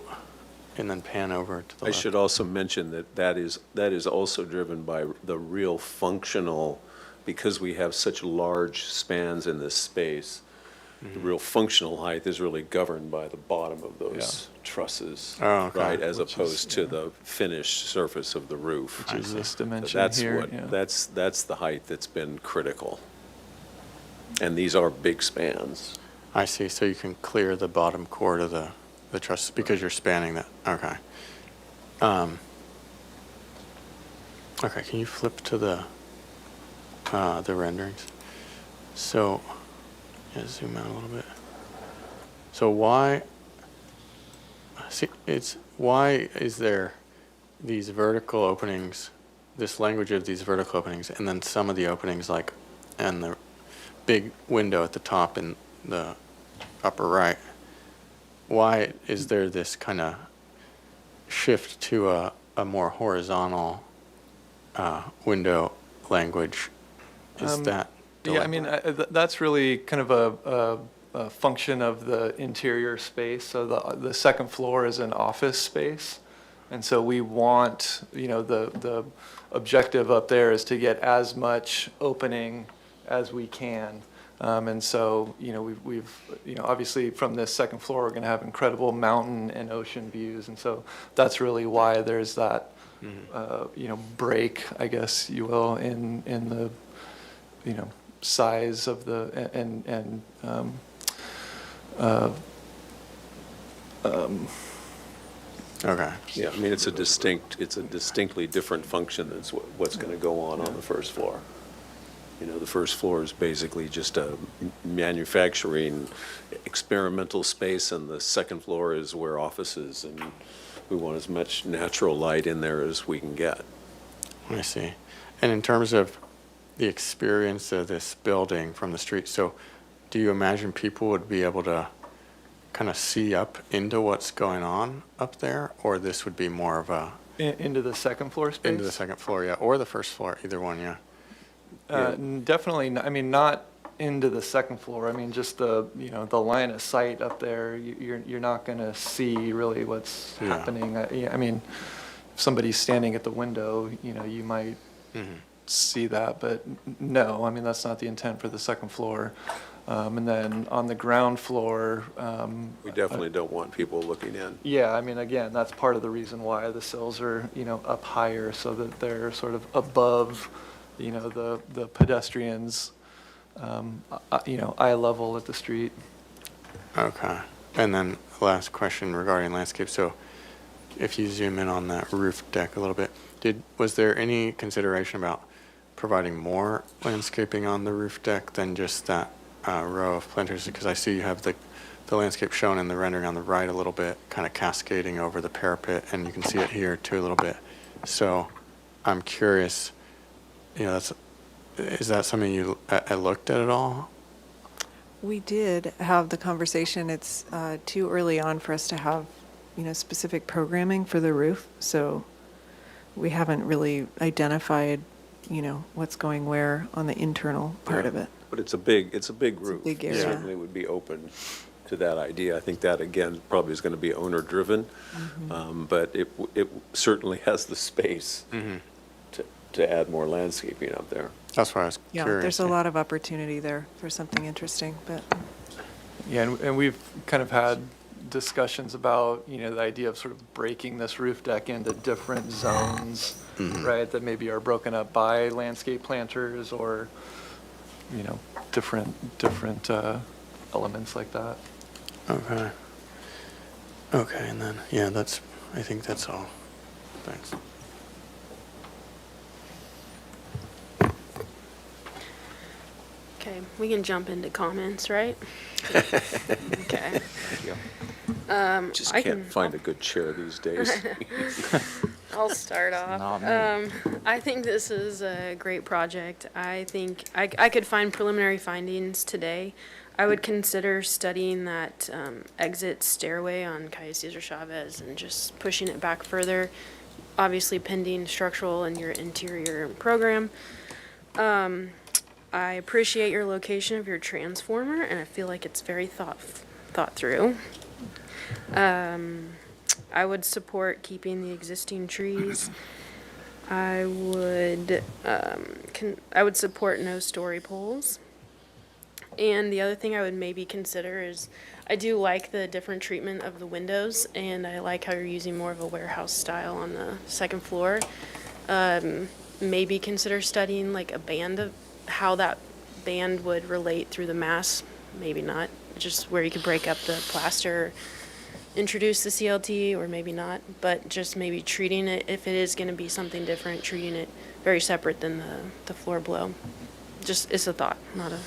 and then pan over to the I left. should also mention that is also driven by the real functional, because we have such large spans in this space, the real functional height is really governed by the bottom of those trusses, Oh, okay. right, as Which is, opposed to the finished surface of the roof. Which is this So dimension that's here. what, yeah. that's the height that's been critical. And these are big spans. I see. So you can clear the bottom chord of the truss because you're spanning that. Okay. Okay. Can you flip to the renderings? So, yeah, zoom out a little bit. So why is there these vertical openings, this language of these vertical openings, and then some of the openings and the big window at the top in the upper right? Why is there this kind of shift to a more horizontal window language? Is that Yeah, I mean, that's really kind of a function of the interior space. So the second floor is an office space. And so we want, the objective up there is to get as much opening as we can. And so, we've obviously from this second floor, we're going to have incredible mountain and ocean views. And so that's really why there's that, break, I guess you will, in the, size of the, okay? Yeah, I mean, it's a distinctly different function than what's going to go on the first floor. The first floor is basically just a manufacturing experimental space, and the second floor is where offices, and we want as much natural light in there as we can get. I see. And in terms of the experience of this building from the street, so do you imagine people would be able to kind of see up into what's going on up there, or this would be more of a into the second floor space? into the second floor, yeah, or the first floor, either one, yeah. Definitely, I mean, not into the second floor. I mean, just the line of sight up there, you're not going to see really what's happening. I mean, if somebody's standing at the window, you might see that, but no, I mean, that's not the intent for the second floor. And then on the ground floor, We definitely don't want people looking in. yeah, I mean, again, that's part of the reason why the sills are, up higher, so that they're sort of above, the pedestrians, eye level at the street. Okay. And then last question regarding landscape. So if you zoom in on that roof deck a little bit, was there any consideration about providing more landscaping on the roof deck than just that row of planters? Because I see you have the landscape shown in the rendering on the right a little bit, kind of cascading over the parapet, and you can see it here too a little bit. So I'm curious, is that something you looked at all? We did have the conversation. It's too early on for us to have, specific programming for the roof. So we haven't really identified, what's going where on the internal part of it. But it's a big roof. big It area. certainly would be open to that idea. I think that, again, probably is going to be owner-driven, but it certainly has the space to add more landscaping up there. That's why I was Yeah, curious. there's a lot of opportunity there for something interesting, but Yeah, and we've kind of had discussions about, the idea of sort of breaking this roof deck into different zones, right, that maybe are broken up by landscape planters or, different elements like that. Okay. Okay, and then, yeah, I think that's all. Thanks. Okay, we can jump into comments, right? Okay. Just I can't find a good chair these days. I'll start off. Not me. I think this is a great project. I think I could find preliminary findings today. I would consider studying that exit stairway on Calle Cesar Chavez and just pushing it back further, obviously pending structural and your interior program. I appreciate your location of your transformer, and I feel like it's very thought through. I would support keeping the existing trees. I would support no story poles. And the other thing I would maybe consider is, I do like the different treatment of the windows, and I like how you're using more of a warehouse style on the second floor. Maybe consider studying like a band of how that band would relate through the mass. Maybe not, just where you could break up the plaster, introduce the CLT, or maybe not, but just maybe treating it, if it is going to be something different, treating it very separate than the floor below. Just, it's a thought, not a.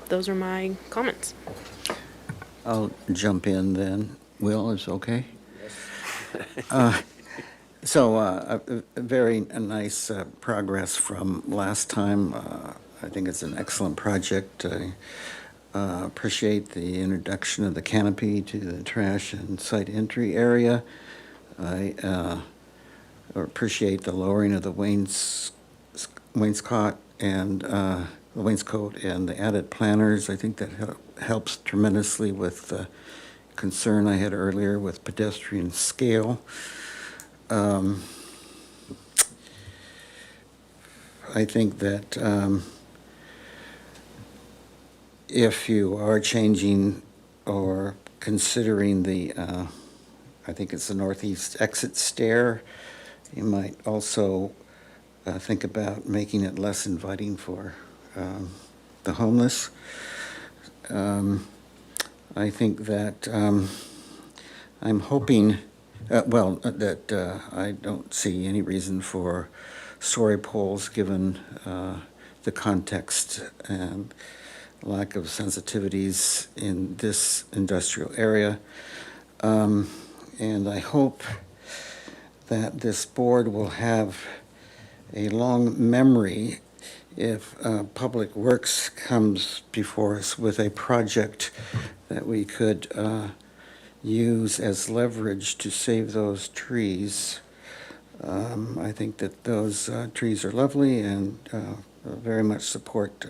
Those are my comments. I'll jump in then. Will, is okay? So a very nice progress from last time. I think it's an excellent project. I appreciate the introduction of the canopy to the trash and site entry area. I appreciate the lowering of the wainscot and the wainscot and the added planters. I think that helps tremendously with the concern I had earlier with pedestrian scale. I think that if you are changing or considering the, I think it's the northeast exit stair, you might also think about making it less inviting for the homeless. I think that I'm hoping, that I don't see any reason for story poles given the context and lack of sensitivities in this industrial area. And I hope that this board will have a long memory if Public Works comes before us with a project that we could use as leverage to save those trees. I think that those trees are lovely and very much support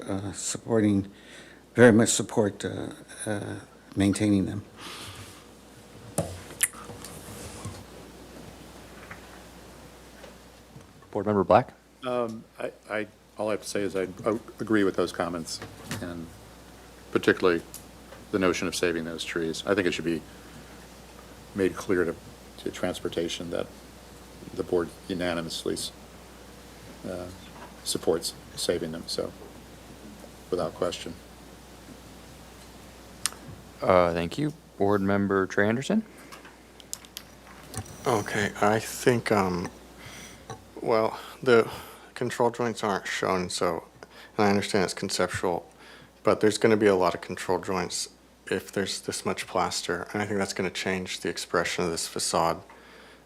maintaining them. Board Member Black? All I have to say is I agree with those comments, and particularly the notion of saving those trees. I think it should be made clear to transportation that the board unanimously supports saving them, so without question. Thank you. Board Member Trey Anderson? Okay, I think, well, the control joints aren't shown, so, and I understand it's conceptual, but there's going to be a lot of control joints if there's this much plaster, and I think that's going to change the expression of this facade,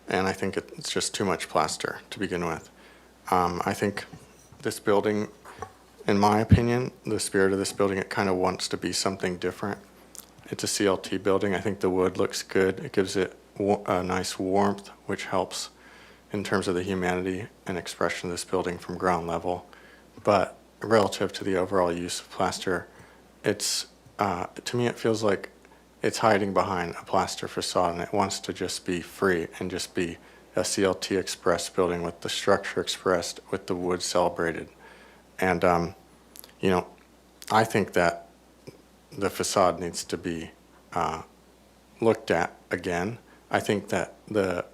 and I think it's just too much plaster to begin with. I think this building, in my opinion, the spirit of this building, it kind of wants to be something different. It's a CLT building. I think the wood looks good. It gives it a nice warmth, which helps in terms of the humanity and expression of this building from ground level. But relative to the overall use of plaster, it's, to me, it feels like it's hiding behind a plaster facade, and it wants to just be free and just be a CLT express building with the structure expressed, with the wood celebrated. And, you know, I think that the facade needs to be looked at again. I think that the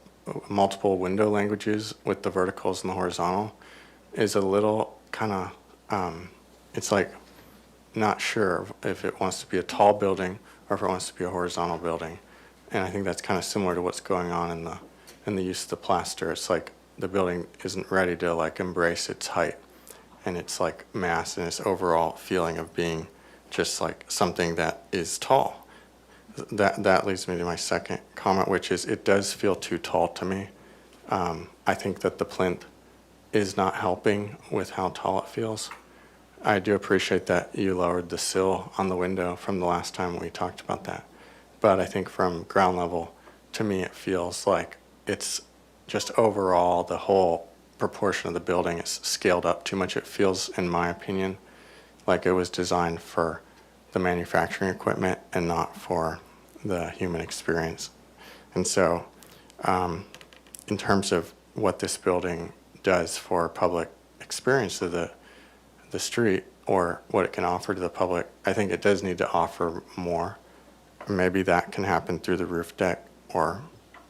multiple window languages with the verticals and the horizontal is a little kind of, it's like not sure if it wants to be a tall building or if it wants to be a horizontal building. And I think that's kind of similar to what's going on in the use of the plaster. It's like the building isn't ready to like embrace its height and its like mass and its overall feeling of being just like something that is tall. That leads me to my second comment, which is it does feel too tall to me. I think that the plinth is not helping with how tall it feels. I do appreciate that you lowered the sill on the window from the last time we talked about that. But I think from ground level, to me, it feels like it's just overall the whole proportion of the building is scaled up too much. It feels, in my opinion, like it was designed for the manufacturing equipment and not for the human experience. And so, in terms of what this building does for public experience of the street or what it can offer to the public, I think it does need to offer more. Maybe that can happen through the roof deck or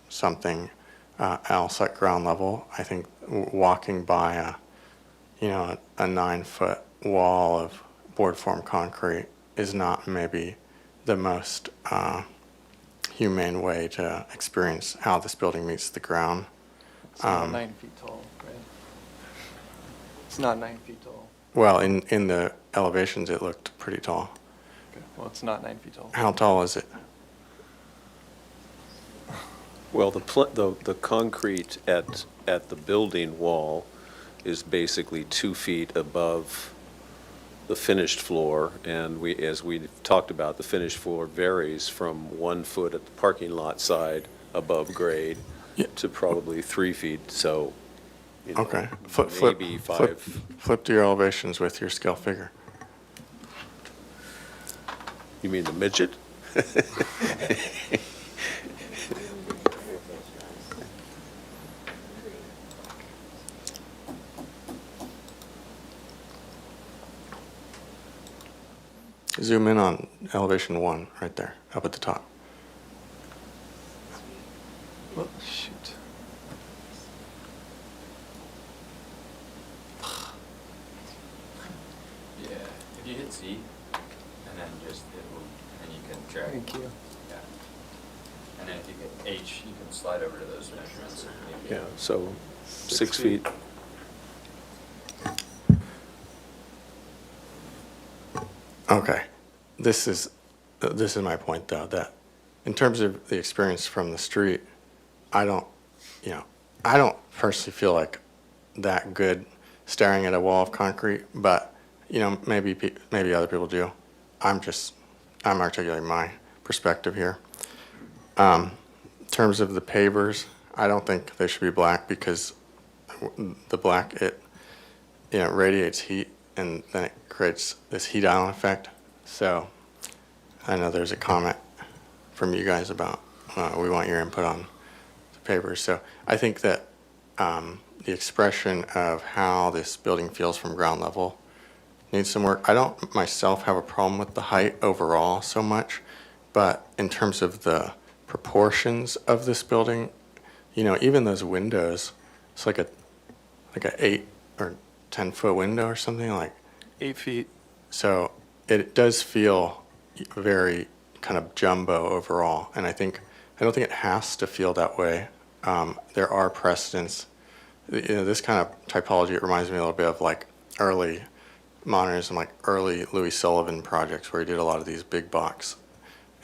something else at ground level. I think walking by a 9-foot wall of board form concrete is not maybe the most humane way to experience how this building meets the ground. It's not 9 feet tall, right? It's not 9 feet tall. Well, in the elevations, it looked pretty tall. Okay. Well, it's not 9 feet tall. How tall is it? Well, the concrete at the building wall is basically 2 feet above the finished floor, and as we talked about, the finished floor varies from 1 foot at the parking lot side above grade to probably 3 feet, so, Okay. maybe five. Flip to your elevations with your scale figure. You mean the midget? Zoom in on elevation 1 right there, up at the top. Well, shoot. Yeah, if you hit Z, and then just, and you can track. Thank you. Yeah. And then if you hit H, you can slide over to those measurements. Yeah, so 6 feet. Okay. This is my point, though, that in terms of the experience from the street, I don't personally feel like that good staring at a wall of concrete, but, maybe other people do. I'm articulating my perspective here. In terms of the pavers, I don't think they should be black because the black, it radiates heat and then it creates this heat island effect. So I know there's a comment from you guys about we want your input on the pavers. So I think that the expression of how this building feels from ground level needs some work. I don't myself have a problem with the height overall so much, but in terms of the proportions of this building, even those windows, it's like a 8 or 10-foot window or something, like 8 feet. so it does feel very kind of jumbo overall, and I don't think it has to feel that way. There are precedents. This kind of typology, it reminds me a little bit of like early modernism, like early Louis Sullivan projects where he did a lot of these big box,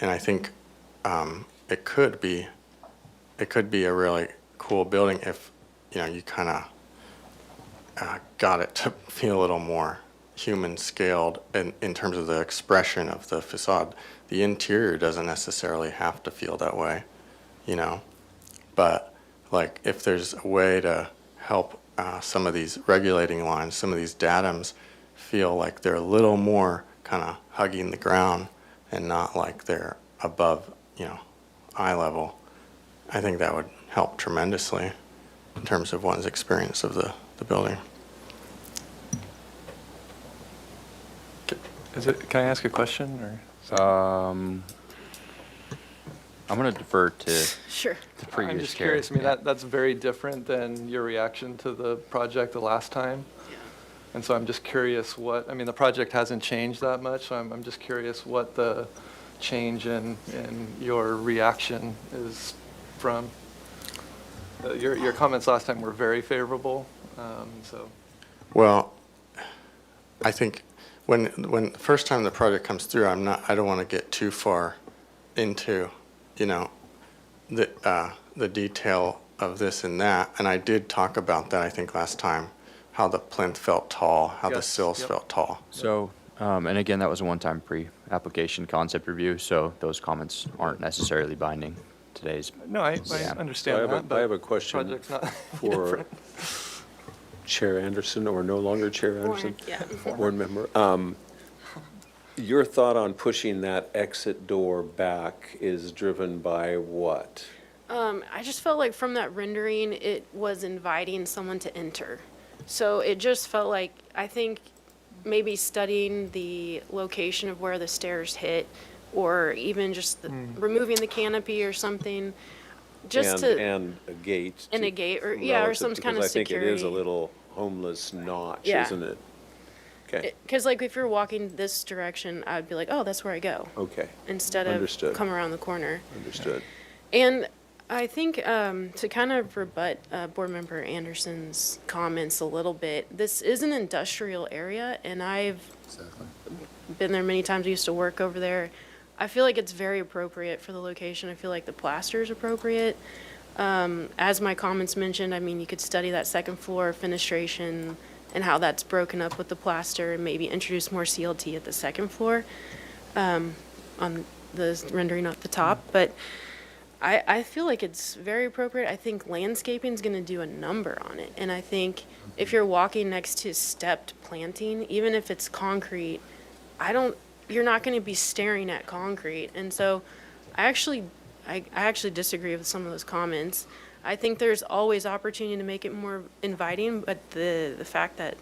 and I think it could be a really cool building if you kind of got it to feel a little more human scaled in terms of the expression of the facade. The interior doesn't necessarily have to feel that way, but like if there's a way to help some of these regulating lines, some of these datums feel like they're a little more kind of hugging the ground and not like they're above, eye level, I think that would help tremendously in terms of one's experience of the building. Can I ask a question or I'm gonna defer to Sure. the previous I'm just chair. curious, I mean, Yeah. that's very different than your reaction to the project the last time. And so I'm just curious what, I mean, the project hasn't changed that much, so I'm just curious what the change in your reaction is from. Your comments last time were very favorable, so. Well, I think when the first time the project comes through, I don't want to get too far into, the detail of this and that. And I did talk about that, I think, last time, how the plinth felt tall, how the Yes, sills yep. felt tall. So, and again, that was a one-time pre-application concept review, so those comments aren't necessarily binding today's. No, I Yeah. understand I have a- that, but I have a question project's not for different. Chair Anderson, or no longer Chair Anderson? Yeah. Board member. Your thought on pushing that exit door back is driven by what? I just felt like from that rendering, it was inviting someone to enter. So it just felt like, I think maybe studying the location of where the stairs hit, or even just removing the canopy or something, just to. And a gate. And a gate, or, yeah, or relative, some kind of because I think it is a security. little homeless notch, Yeah. isn't it? Okay, Because like if you're walking this direction, I'd be like, oh, that's where I go, okay, instead of Understood. come around the corner. understood. And I think to kind of rebut Board Member Anderson's comments a little bit, this is an industrial area, and I've been there many times. I used to work over there. I feel like it's very appropriate for the location. I feel like the plaster is appropriate. As my comments mentioned, I mean, you could study that second floor fenestration and how that's broken up with the plaster, and maybe introduce more CLT at the second floor on the rendering at the top. But I feel like it's very appropriate. I think landscaping is going to do a number on it. And I think if you're walking next to stepped planting, even if it's concrete, you're not going to be staring at concrete. And so I actually disagree with some of those comments. I think there's always opportunity to make it more inviting, but the fact that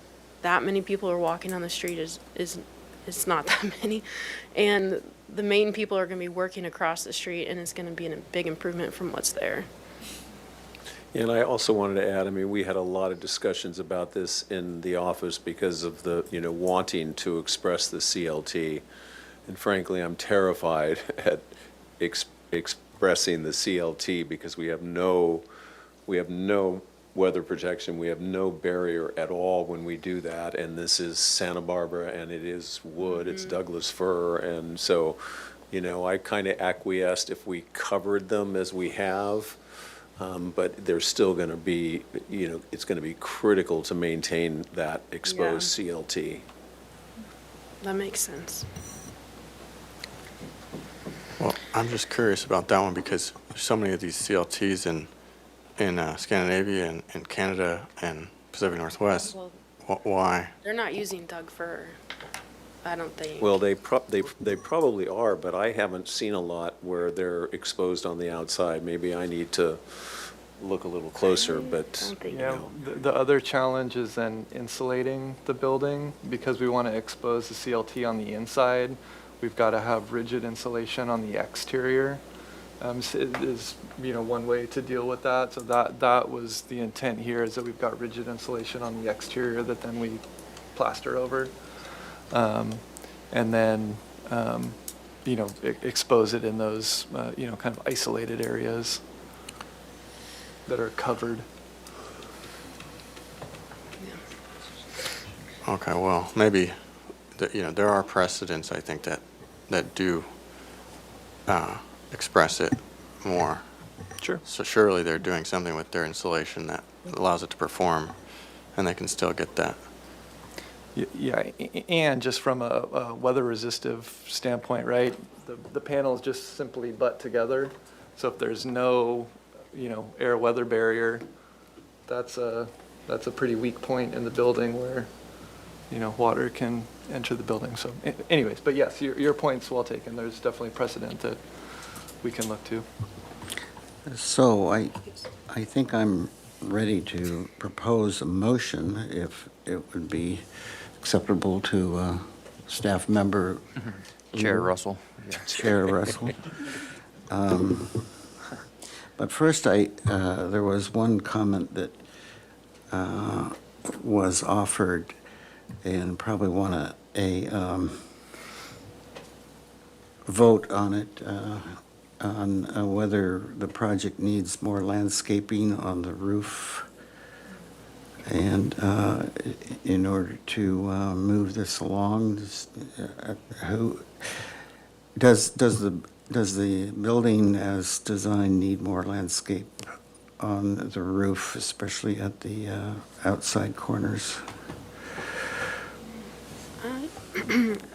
many people are walking on the street is not that many. And the main people are going to be working across the street, and it's going to be a big improvement from what's there. And I also wanted to add, I mean, we had a lot of discussions about this in the office because of the, wanting to express the CLT. And frankly, I'm terrified at expressing the CLT because we have no weather protection, we have no barrier at all when we do that, and this is Santa Barbara, and it is wood, it's Douglas fir, and so, I kind of acquiesced if we covered them as we have, but there's still going to be, it's going to be critical to maintain that exposed CLT. That makes sense. Well, I'm just curious about that one because there's so many of these CLTs in Scandinavia and Canada and Pacific Northwest. Well, Why? they're not using Doug fir, I don't think. Well, they probably are, but I haven't seen a lot where they're exposed on the outside. Maybe I need to look a little closer, but, I don't think Yeah, the other challenge is then insulating the building, because we want to expose the CLT on the inside. We've got to have rigid insulation on the exterior. Is one way to deal with that. So that was the intent here, is that we've got rigid insulation on the exterior that then we plaster over, and then expose it in those kind of isolated areas that are covered. Okay, well, maybe, there are precedents, I think, that do express it more. Sure. So surely they're doing something with their insulation that allows it to perform, and they can still get that. Yeah, and just from a weather resistive standpoint, right? The panels just simply butt together. So if there's no, air weather barrier, that's a pretty weak point in the building where, water can enter the building. So anyways, but yes, your point's well taken. There's definitely precedent that we can look to. So I think I'm ready to propose a motion, if it would be acceptable to staff member Chair Russell. Yeah. Chair Russell. But first, there was one comment that was offered, and probably want a vote on it, on whether the project needs more landscaping on the roof. And in order to move this along, who does the building as designed need more landscape on the roof, especially at the outside corners?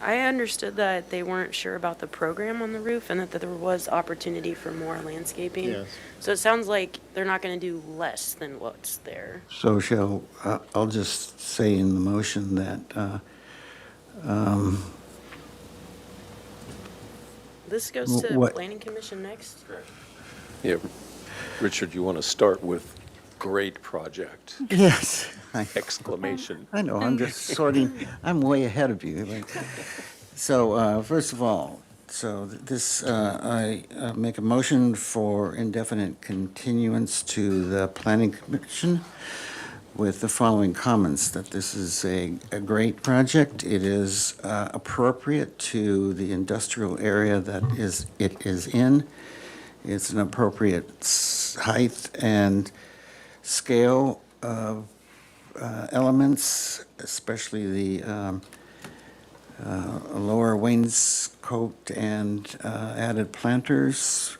I understood that they weren't sure about the program on the roof and that there was opportunity for more landscaping. Yes. So it sounds like they're not going to do less than what's there. So I'll just say in the motion that This goes to What- Planning Commission next? Yeah, Richard, you want to start with great project, yes, exclamation. I know, I'm just sorting, I'm way ahead of you. So, first of all, I make a motion for indefinite continuance to the Planning Commission with the following comments, that this is a great project. It is appropriate to the industrial area that it is in. It's an appropriate height and scale of elements, especially the lower wainscot and added planters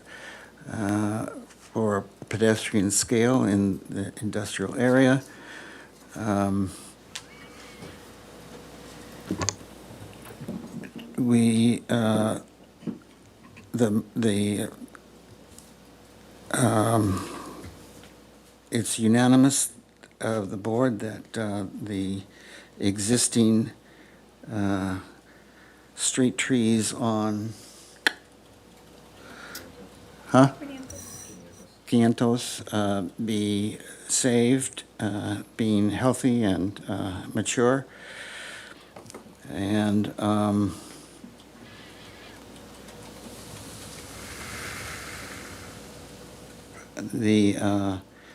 for pedestrian scale in the industrial area. It's unanimous of the board that the existing street trees on, Giantos be saved, being healthy and mature. And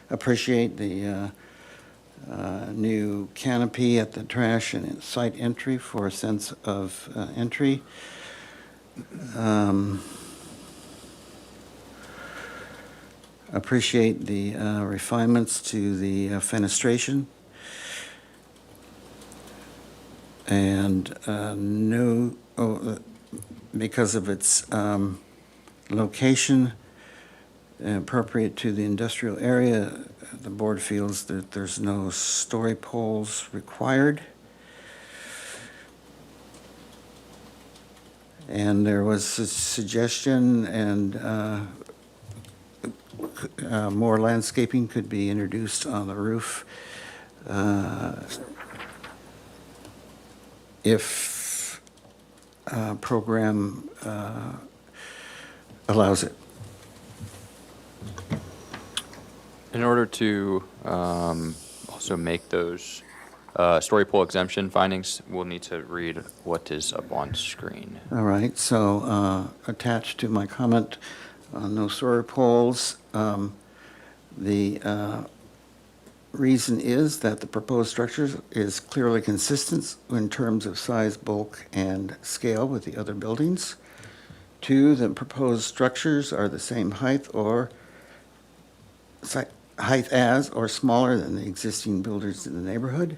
appreciate the new canopy at the trash and site entry for a sense of entry. Appreciate the refinements to the fenestration. And because of its location, appropriate to the industrial area, the board feels that there's no story poles required. And there was a suggestion, and more landscaping could be introduced on the roof if program allows it. In order to also make those story pole exemption findings, we'll need to read what is up on screen. All right, so attached to my comment on no story poles, the reason is that the proposed structure is clearly consistent in terms of size, bulk, and scale with the other buildings. 2, the proposed structures are the same height as or smaller than the existing buildings in the neighborhood.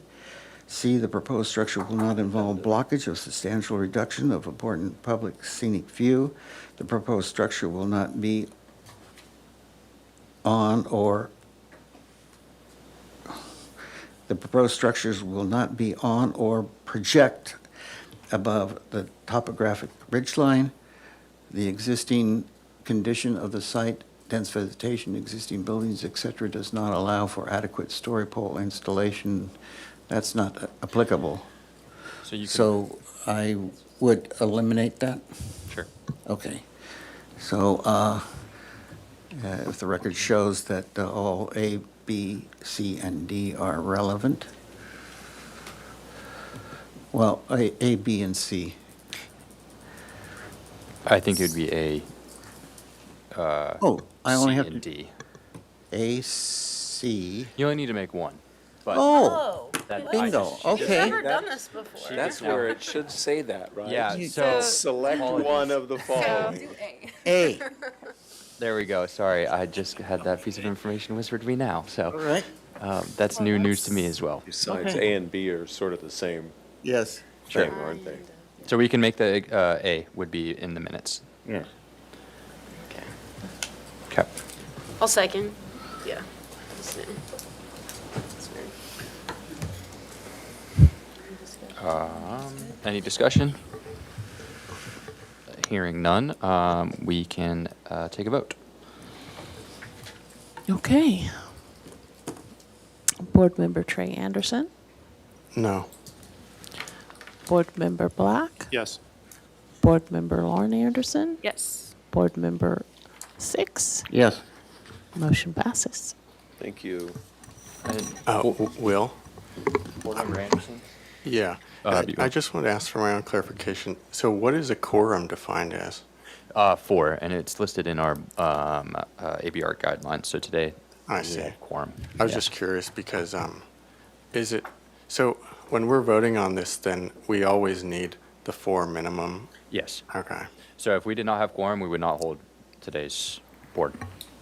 C, the proposed structure will not involve blockage or substantial reduction of important public scenic view. The proposed structure will not be on or the proposed structures will not be on or project above the topographic ridgeline. The existing condition of the site, dense vegetation, existing buildings, etc., does not allow for adequate story pole installation. That's not applicable. So you can. So I would eliminate that? Sure. Okay. So if the record shows that all A, B, C, and D are relevant. Well, A, B, and C. I think it would be A, Oh, I only C, have and to, D. A, C. You only need to make one. But Oh, that- bingo, I- okay. done this before. That's where it should say that, right? Yeah, so, Select one of the following. A, there we go. Sorry, I just had that piece of information whispered to me now, all so right, that's new news to me as well. Besides, Okay. A and B are sort of the same yes, thing, aren't they? So we can make the A would be in the minutes. yes. Okay. I'll second. Yeah. Any discussion? Hearing none, we can take a vote. Okay. Board Member Trey Anderson, No. Board Member Black, Yes. Board Member Lauren Anderson, Yes. Board Member Six. Yes, Motion passes. Thank you. Will? Board Member Anderson? Yeah. I just want to ask for my own clarification. So what is a quorum defined as? 4, and it's listed in our ABR guidelines. So today, I we see. had quorum. I was Yeah. just curious because, is it, so when we're voting on this, then we always need the 4 minimum? Yes. Okay. So if we did not have quorum, we would not hold today's board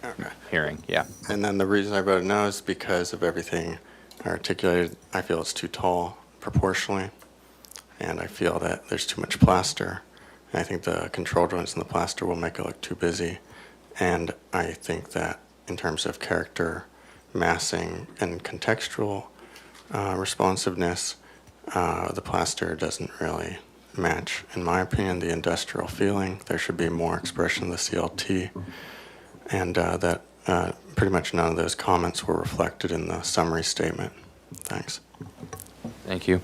Okay. hearing. Yeah. And then the reason I voted no is because of everything I articulated. I feel it's too tall proportionally, and I feel that there's too much plaster. And I think the control joints in the plaster will make it look too busy. And I think that in terms of character, massing, and contextual responsiveness, the plaster doesn't really match, in my opinion, the industrial feeling. There should be more expression of the CLT, and that pretty much none of those comments were reflected in the summary statement. Thanks. Thank you.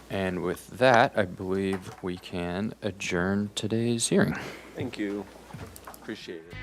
And with that, I believe we can adjourn today's hearing. Thank you. Appreciate it.